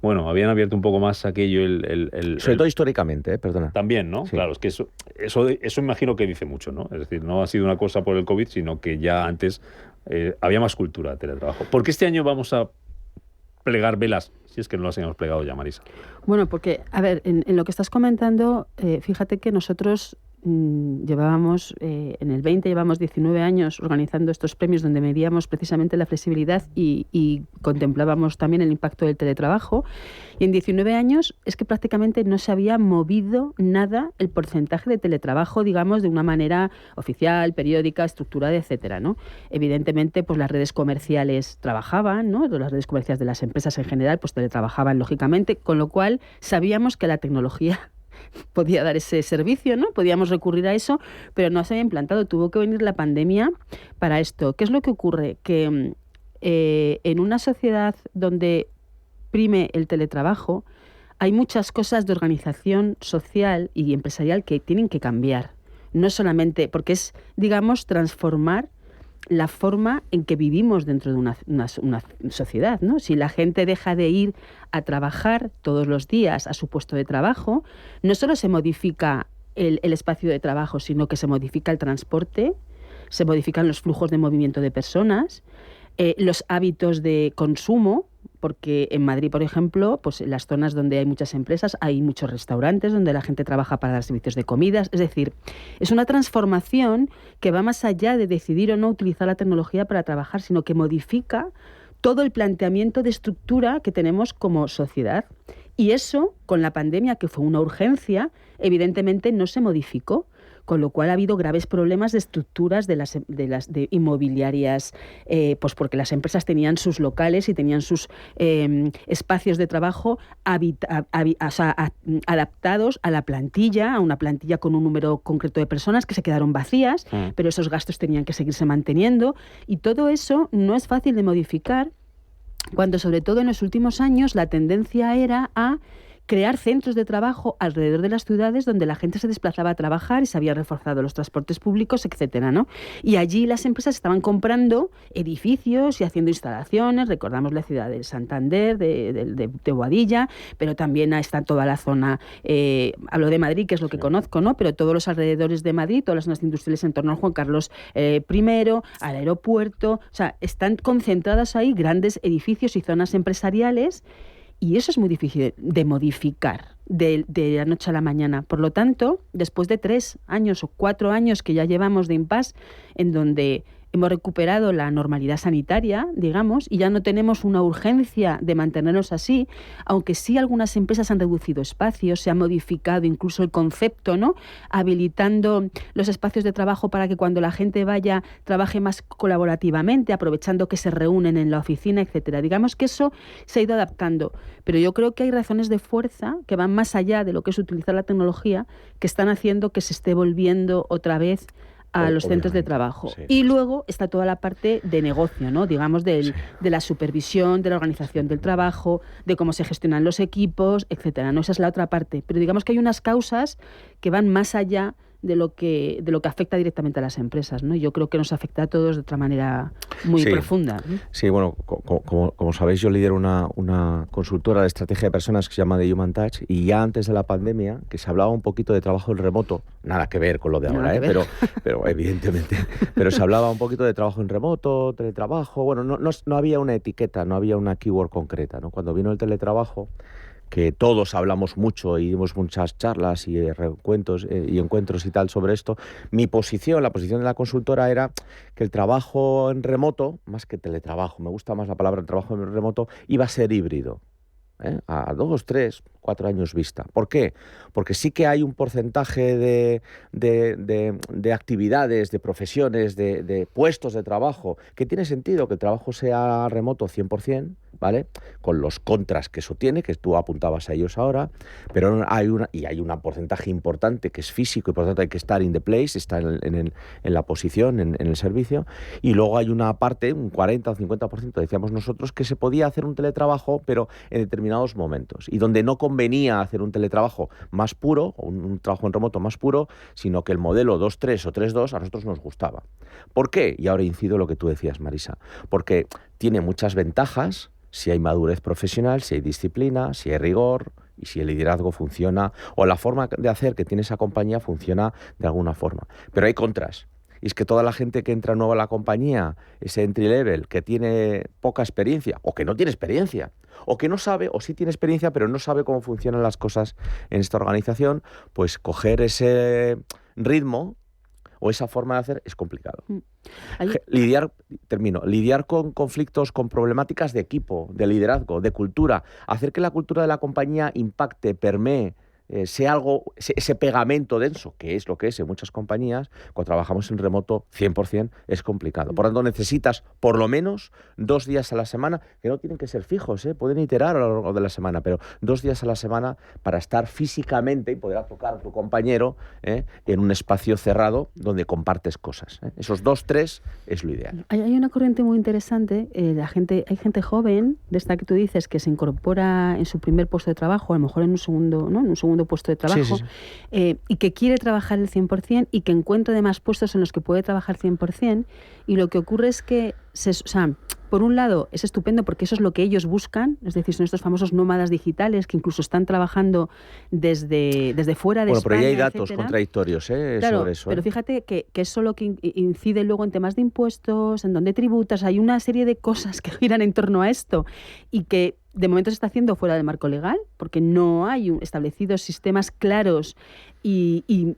Bueno, habían abierto un poco más aquello Sobre todo históricamente, perdona. También, ¿no? Sí. Claro, es que eso imagino que dice mucho, ¿no? Es decir, no ha sido una cosa por el COVID, sino que ya antes había más cultura de teletrabajo. ¿Por qué este año vamos a plegar velas? Si es que no las hayamos plegado ya, Marisa. Bueno, porque, a ver, en lo que estás comentando, fíjate que nosotros llevábamos, en el 20 llevamos 19 años organizando estos premios donde medíamos precisamente la flexibilidad y contemplábamos también el impacto del teletrabajo, y en 19 años es que prácticamente no se había movido nada el porcentaje de teletrabajo, digamos, de una manera oficial, periódica, estructurada, etcétera, ¿no? Evidentemente, pues las redes comerciales trabajaban, ¿no? Las redes comerciales de las empresas en general pues teletrabajaban lógicamente, con lo cual sabíamos que la tecnología podía dar ese servicio, ¿no? Podíamos recurrir a eso, pero no se había implantado. Tuvo que venir la pandemia para esto. ¿Qué es lo que ocurre? Que en una sociedad donde prime el teletrabajo, hay muchas cosas de organización social y empresarial que tienen que cambiar. No solamente, porque es, digamos, transformar la forma en que vivimos dentro de una sociedad, ¿no? Si la gente deja de ir a trabajar todos los días a su puesto de trabajo, no solo se modifica el espacio de trabajo, sino que se modifica el transporte, se modifican los flujos de movimiento de personas, los hábitos de consumo, porque en Madrid, por ejemplo, pues en las zonas donde hay muchas empresas, hay muchos restaurantes donde la gente trabaja para dar servicios de comidas. Es decir, es una transformación que va más allá de decidir o no utilizar la tecnología para trabajar, sino que modifica todo el planteamiento de estructura que tenemos como sociedad. Y eso, con la pandemia, que fue una urgencia, evidentemente no se modificó. con lo cual ha habido graves problemas de estructuras de las inmobiliarias, pues porque las empresas tenían sus locales y tenían sus espacios de trabajo adaptados a la plantilla, a una plantilla con un número concreto de personas que se quedaron vacías, pero esos gastos tenían que seguirse manteniendo, y todo eso no es fácil de modificar cuando, sobre todo en los últimos años, la tendencia era a crear centros de trabajo alrededor de las ciudades donde la gente se desplazaba a trabajar y se había reforzado los transportes públicos, etcétera, ¿no? Y allí las empresas estaban comprando edificios y haciendo instalaciones. Recordamos la ciudad de Santander, de Boadilla, pero también está toda la zona, hablo de Madrid, que es lo que conozco, ¿no? Pero todos los alrededores de Madrid, todas las zonas industriales en torno al Juan Carlos I, al aeropuerto, o sea, están concentradas ahí grandes edificios y zonas empresariales. Y eso es muy difícil de modificar de la noche a la mañana. Por lo tanto, después de 3 años o 4 años que ya llevamos de impasse, en donde hemos recuperado la normalidad sanitaria, digamos, y ya no tenemos una urgencia de mantenernos así, aunque sí algunas empresas han reducido espacios, se ha modificado incluso el concepto, ¿no? Habilitando los espacios de trabajo para que cuando la gente vaya, trabaje más colaborativamente, aprovechando que se reúnen en la oficina, etcétera. Digamos que eso se ha ido adaptando, pero yo creo que hay razones de fuerza que van más allá de lo que es utilizar la tecnología, que están haciendo que se esté volviendo otra vez a los centros de trabajo. Sí. Y luego está toda la parte de negocio, ¿no? Digamos, de la supervisión, de la organización del trabajo, de cómo se gestionan los equipos, etcétera, ¿no? Esa es la otra parte. Pero digamos que hay unas causas que van más allá de lo que afecta directamente a las empresas, ¿no? Yo creo que nos afecta a todos de otra manera muy profunda, ¿no? Sí, bueno, como sabéis, yo lidero una consultora de estrategia de personas que se llama The Human Touch, y ya antes de la pandemia, que se hablaba un poquito de trabajo en remoto, nada que ver con lo de ahora, pero evidentemente, pero se hablaba un poquito de trabajo en remoto, teletrabajo, bueno, no había una etiqueta, no había una keyword concreta, ¿no? Cuando vino el teletrabajo, que todos hablamos mucho y dimos muchas charlas y reencuentros y encuentros y tal sobre esto, la posición de la consultora era que el trabajo en remoto, más que teletrabajo, me gusta más la palabra trabajo en remoto, iba a ser híbrido, a 2, 3, 4 años vista. ¿Por qué? Porque sí que hay un porcentaje de actividades, de profesiones, de puestos de trabajo, que tiene sentido que el trabajo sea remoto 100%, ¿vale? Con los contras que eso tiene, que tú apuntabas a ellos ahora, pero hay un porcentaje importante que es físico y por lo tanto hay que estar in the place, estar en la posición, en el servicio, y luego hay una parte, un 40 o 50%, decíamos nosotros, que se podía hacer un teletrabajo, pero en determinados momentos, y donde no convenía hacer un teletrabajo más puro, o un trabajo en remoto más puro, sino que el modelo 2-3 o 3-2 a nosotros nos gustaba. ¿Por qué? Y ahora incido en lo que tú decías, Marisa, porque tiene muchas ventajas si hay madurez profesional, si hay disciplina, si hay rigor y si el liderazgo funciona o la forma de hacer que tiene esa compañía funciona de alguna forma. Pero hay contras. Y es que toda la gente que entra nueva a la compañía, ese entry level, que tiene poca experiencia o que no tiene experiencia, o que no sabe, o sí tiene experiencia, pero no sabe cómo funcionan las cosas en esta organización, pues coger ese ritmo o esa forma de hacer es complicado. Lidiar con conflictos, con problemáticas de equipo, de liderazgo, de cultura, hacer que la cultura de la compañía impacte, permee, sea algo, ese pegamento denso, que es lo que es en muchas compañías, cuando trabajamos en remoto 100% es complicado. Por lo tanto, necesitas por lo menos 2 días a la semana, que no tienen que ser fijos, pueden iterar a lo largo de la semana, pero 2 días a la semana para estar físicamente y poder tocar a tu compañero en un espacio cerrado donde compartes cosas. Esos 2-3 es lo ideal. Hay una corriente muy interesante, hay gente joven, de esta que tú dices, que se incorpora en su primer puesto de trabajo, a lo mejor en un segundo, ¿no? En un segundo puesto de trabajo, y que quiere trabajar el 100% y que encuentra además puestos en los que puede trabajar 100%, y lo que ocurre es que por un lado es estupendo porque eso es lo que ellos buscan, es decir, son estos famosos nómadas digitales que incluso están trabajando desde fuera de España. Bueno, pero ya hay datos contradictorios sobre eso. Pero fíjate que eso lo que incide luego en temas de impuestos, en donde tributas, hay una serie de cosas que giran en torno a esto y que de momento se está haciendo fuera del marco legal, porque no hay establecidos sistemas claros y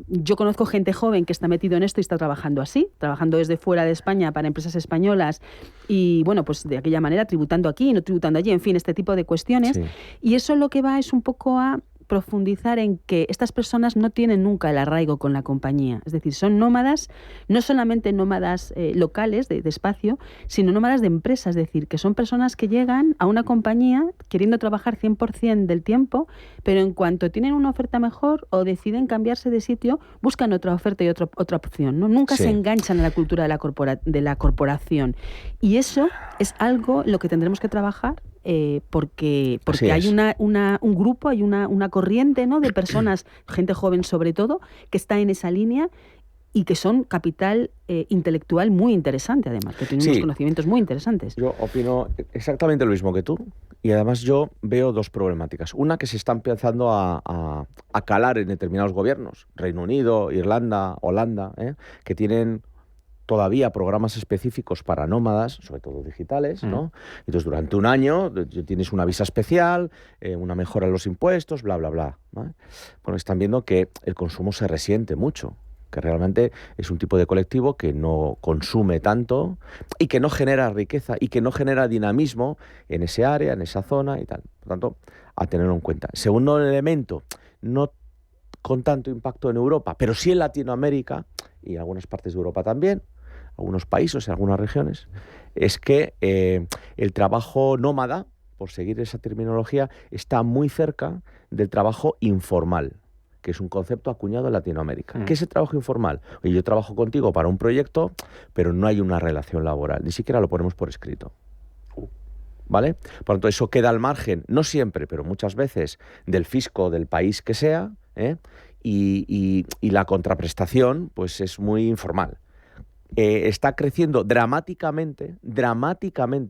yo conozco gente joven que está metido en esto y está trabajando así, trabajando desde fuera de España para empresas españolas y, bueno, pues de aquella manera tributando aquí, no tributando allí, en fin, este tipo de cuestiones. Sí. Y eso lo que va es un poco a profundizar en que estas personas no tienen nunca el arraigo con la compañía. Es decir, son nómadas, no solamente nómadas locales de espacio, sino nómadas de empresa. Es decir, que son personas que llegan a una compañía queriendo trabajar 100% del tiempo, pero en cuanto tienen una oferta mejor o deciden cambiarse de sitio, buscan otra oferta y otra opción, ¿no? Nunca se enganchan a la cultura de la corporación. Y eso es algo en lo que tendremos que trabajar, porque hay un grupo, hay una corriente, ¿no?, de personas, gente joven sobre todo, que está en esa línea y que son capital intelectual muy interesante, además, que tienen unos conocimientos muy interesantes. Yo opino exactamente lo mismo que tú, y además yo veo dos problemáticas. Una, que se está empezando a calar en determinados gobiernos, Reino Unido, Irlanda, Holanda, que tienen todavía programas específicos para nómadas, sobre todo digitales, ¿no? Entonces, durante un año tienes una visa especial, una mejora en los impuestos, bla, bla, bla, ¿vale? Bueno, están viendo que el consumo se resiente mucho, que realmente es un tipo de colectivo que no consume tanto y que no genera riqueza y que no genera dinamismo en ese área, en esa zona y tal. Por tanto, a tenerlo en cuenta. Segundo elemento, no con tanto impacto en Europa, pero sí en Latinoamérica y en algunas partes de Europa también, algunos países, en algunas regiones, es que el trabajo nómada, por seguir esa terminología, está muy cerca del trabajo informal, que es un concepto acuñado en Latinoamérica. ¿Qué es el trabajo informal? Oye, yo trabajo contigo para un proyecto, pero no hay una relación laboral, ni siquiera lo ponemos por escrito. ¿Vale? Por lo tanto, eso queda al margen, no siempre, pero muchas veces, del fisco del país que sea, y la contraprestación pues es muy informal. Está creciendo dramáticamente,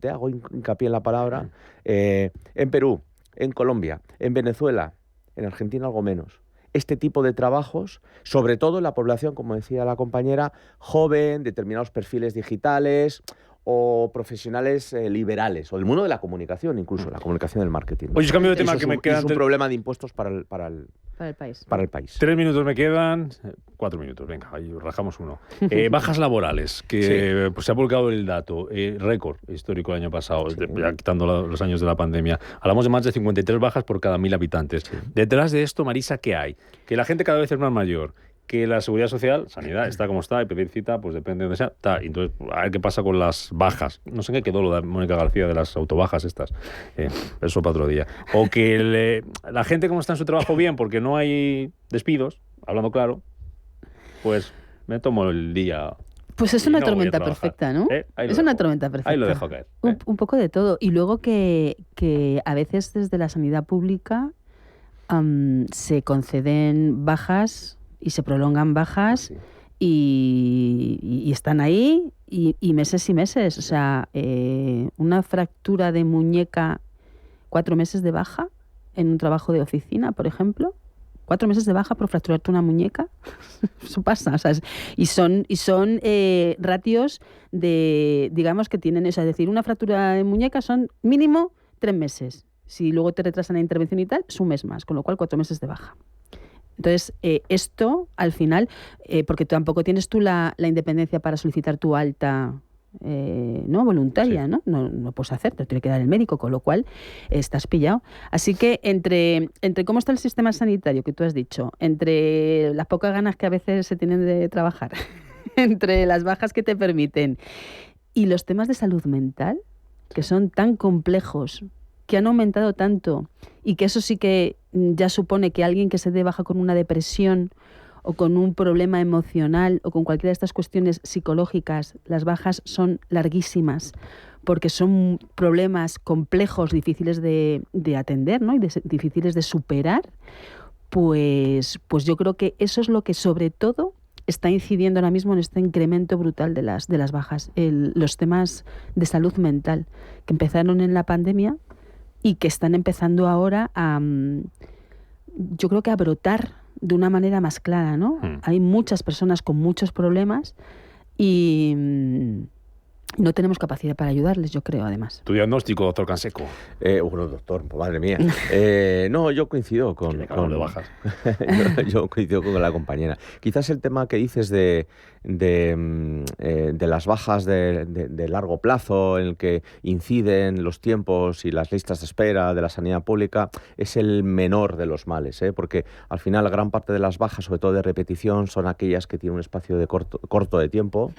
hago hincapié en la palabra, en Perú, en Colombia, en Venezuela, en Argentina algo menos. Este tipo de trabajos, sobre todo en la población, como decía la compañera, joven, determinados perfiles digitales o profesionales liberales, o del mundo de la comunicación, incluso la comunicación del marketing. Oye, cambio de tema que me queda. Es un problema de impuestos para el país. Para el país. 3 minutos me quedan, 4 minutos, venga, ahí rajamos uno. Bajas laborales, que pues, se ha publicado el dato, récord histórico el año pasado, ya quitando los años de la pandemia. Hablamos de más de 53 bajas por cada 1.000 habitantes. Detrás de esto, Marisa, ¿qué hay? Que la gente cada vez es más mayor, que la seguridad social, sanidad, está como está, y pedir cita, pues depende de donde sea, está. Entonces, a ver qué pasa con las bajas. No sé en qué quedó lo de Mónica García de las autobajas estas. Eso para otro día. O que la gente, como está en su trabajo bien, porque no hay despidos, hablando claro, pues me tomo el día. Pues es una tormenta perfecta, ¿no? Es una tormenta perfecta. Ahí lo dejo caer. Un poco de todo. Y luego que a veces desde la sanidad pública se conceden bajas y se prolongan bajas y están ahí y meses y meses. O sea, una fractura de muñeca, 4 meses de baja en un trabajo de oficina, por ejemplo. 4 meses de baja por fracturarte una muñeca. Eso pasa. O sea, y son ratios de, digamos, que tienen esa. Es decir, una fractura de muñeca son mínimo 3 meses. Si luego te retrasan la intervención y tal, es un mes más, con lo cual 4 meses de baja. Entonces, esto, al final, porque tampoco tienes tú la independencia para solicitar tu alta ¿no? voluntaria, ¿no? No puedes hacer, te tiene que dar el médico, con lo cual estás pillado. Así que entre cómo está el sistema sanitario, que tú has dicho, entre las pocas ganas que a veces se tienen de trabajar, entre las bajas que te permiten y los temas de salud mental, que son tan complejos, que han aumentado tanto y que eso sí que ya supone que alguien que se dé baja con una depresión o con un problema emocional o con cualquiera de estas cuestiones psicológicas, las bajas son larguísimas porque son problemas complejos, difíciles de atender, ¿no? Y difíciles de superar, pues yo creo que eso es lo que sobre todo está incidiendo ahora mismo en este incremento brutal de las bajas. Los temas de salud mental que empezaron en la pandemia y que están empezando ahora yo creo que a brotar de una manera más clara, ¿no? Hay muchas personas con muchos problemas y No tenemos capacidad para ayudarles, yo creo, además. Tu diagnóstico, doctor Canseco. Bueno, doctor, madre mía. No, yo coincido con... de bajas. yo coincido con la compañera. Quizás el tema que dices de las bajas de largo plazo, en el que inciden los tiempos y las listas de espera de la sanidad pública, es el menor de los males, porque al final la gran parte de las bajas, sobre todo de repetición, son aquellas que tienen un espacio de corto de tiempo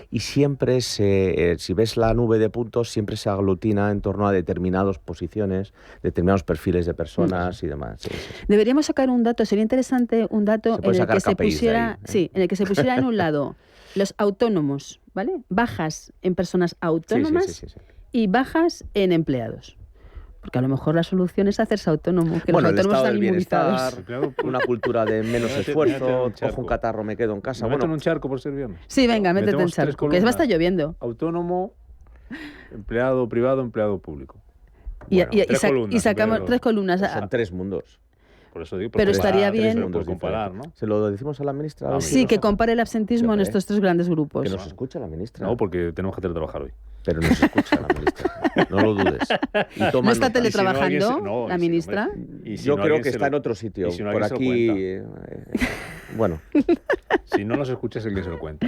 y siempre si ves la nube de puntos, siempre se aglutina en torno a determinadas posiciones, determinados perfiles de personas y demás. Sí. Deberíamos sacar un dato, sería interesante un dato en el que se pusiera, en el que se pusiera en un lado los autónomos, ¿vale? Bajas en personas autónomas y bajas en empleados. Porque a lo mejor la solución es hacerse autónomo, que los autónomos están inmunizados. Una cultura de menos esfuerzo, cojo un catarro, me quedo en casa. ¿Me meto en un charco por ser viernes? Sí, venga, métete en charco, que va a estar lloviendo. Autónomo, empleado privado, empleado público. Bueno, y sacamos 3 columnas. Son 3 mundos. Por eso digo, pero estaría bien comparar, ¿no? Se lo decimos a la ministra. Sí, que compare el absentismo en estos 3 grandes grupos. Que nos escucha la ministra. No, porque tenemos que trabajar hoy. Pero nos escucha la ministra. No lo dudes. ¿No está teletrabajando la ministra? Yo creo que está en otro sitio. Por aquí. Bueno. Si no nos escucha es el que se lo cuenta.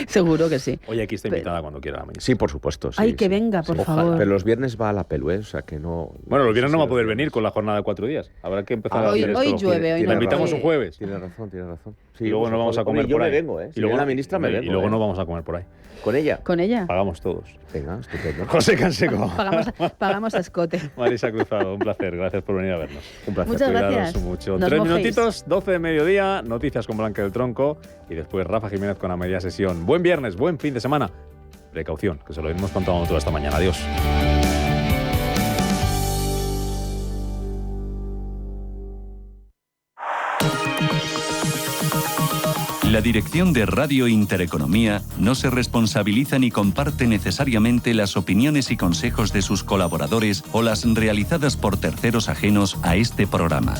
Seguro que sí. Oye, aquí está invitada cuando quiera la ministra. Sí, por supuesto. Sí, Ay, que venga, por favor. Pero los viernes va a la pelu, o sea que no... Bueno, los viernes no va a poder venir con la jornada de 4 días. Habrá que empezar a hacer esto. Hoy llueve, hoy no. La invitamos un jueves. Tiene razón. Sí, y luego nos vamos a comer por ahí. Yo me vengo, ¿eh? Y luego la ministra me vengo. Y luego nos vamos a comer por ahí. ¿Con ella? ¿Con ella? Pagamos todos. Venga, estupendo. José Canseco. Pagamos a escote. Marisa Cruzado, un placer. Gracias por venir a vernos. Un placer. Muchas gracias. Mucho. 3 minutitos, 12 de mediodía, noticias con Blanca del Tronco y después Rafa Jiménez con la media sesión. Buen viernes, buen fin de semana. Precaución, que se lo hemos contado toda esta mañana. Adiós. La dirección de Radio Intereconomía no se responsabiliza ni comparte necesariamente las opiniones y consejos de sus colaboradores o las realizadas por terceros ajenos a este programa.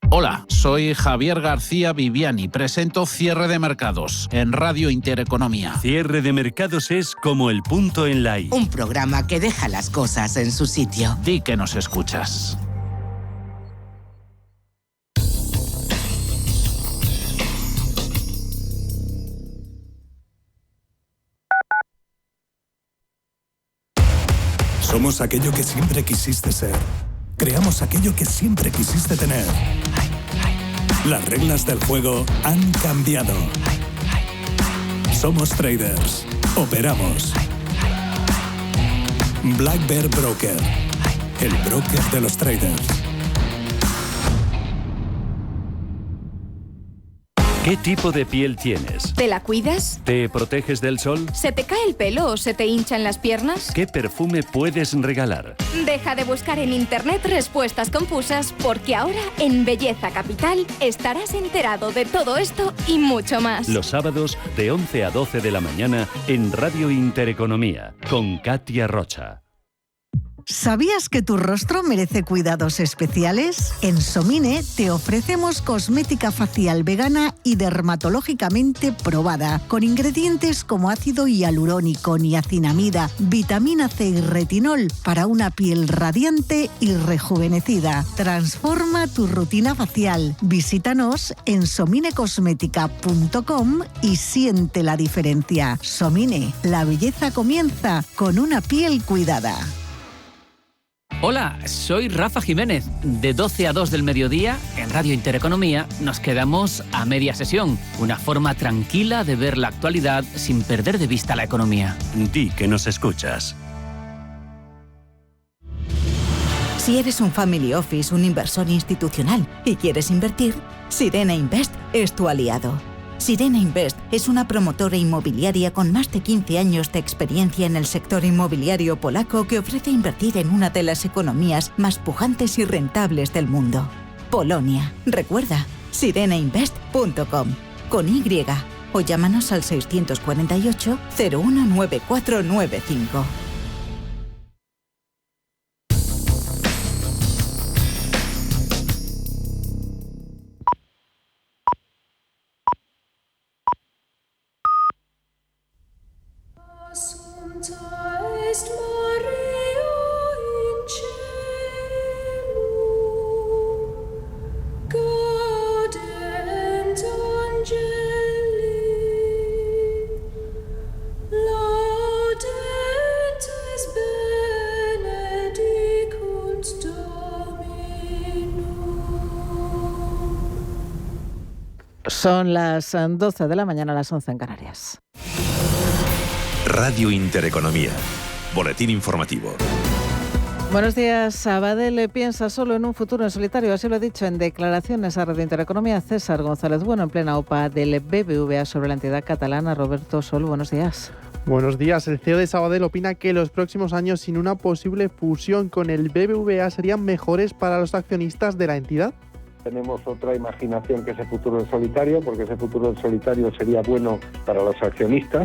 Hola, soy Javier García Viviani. Presento Cierre de Mercados en Radio Intereconomía. Cierre de Mercados es como el punto en la I. Un programa que deja las cosas en su sitio. Di que nos escuchas. Somos aquello que siempre quisiste ser. Creamos aquello que siempre quisiste tener. Las reglas del juego han cambiado. Somos traders. Operamos. Black Bear Broker. El broker de los traders. ¿Qué tipo de piel tienes? ¿Te la cuidas? ¿Te proteges del sol? ¿Se te cae el pelo o se te hinchan las piernas? ¿Qué perfume puedes regalar? Deja de buscar en internet respuestas confusas, porque ahora en Belleza Capital estarás enterado de todo esto y mucho más. Los sábados de 11 a 12 de la mañana en Radio Intereconomía con Katia Rocha. ¿Sabías que tu rostro merece cuidados especiales? En Somine te ofrecemos cosmética facial vegana y dermatológicamente probada, con ingredientes como ácido hialurónico, niacinamida, vitamina C y retinol para una piel radiante y rejuvenecida. Transforma tu rutina facial. Visítanos en sominecosmética.com y siente la diferencia. Somine, la belleza comienza con una piel cuidada. Hola, soy Rafa Jiménez. De 12 a 2 del mediodía, en Radio Intereconomía, nos quedamos a media sesión. Una forma tranquila de ver la actualidad sin perder de vista la economía. Di que nos escuchas. Si eres un family office, un inversor institucional y quieres invertir, Sirena Invest es tu aliado. Sirena Invest es una promotora inmobiliaria con más de 15 años de experiencia en el sector inmobiliario polaco que ofrece invertir en una de las economías más pujantes y rentables del mundo. Polonia. Recuerda, sirenainvest.com con Y o llámanos al 648 019495. Son las 12 de la mañana, las 11 en Canarias. Radio Intereconomía. Boletín informativo. Buenos días. Sabadell piensa solo en un futuro en solitario. Así lo ha dicho en declaraciones a Radio Intereconomía César González Bueno en plena OPA del BBVA sobre la entidad catalana. Roberto Sol, buenos días. Buenos días. El CEO de Sabadell opina que los próximos años sin una posible fusión con el BBVA serían mejores para los accionistas de la entidad. Tenemos otra imaginación que ese futuro en solitario, porque ese futuro en solitario sería bueno para los accionistas.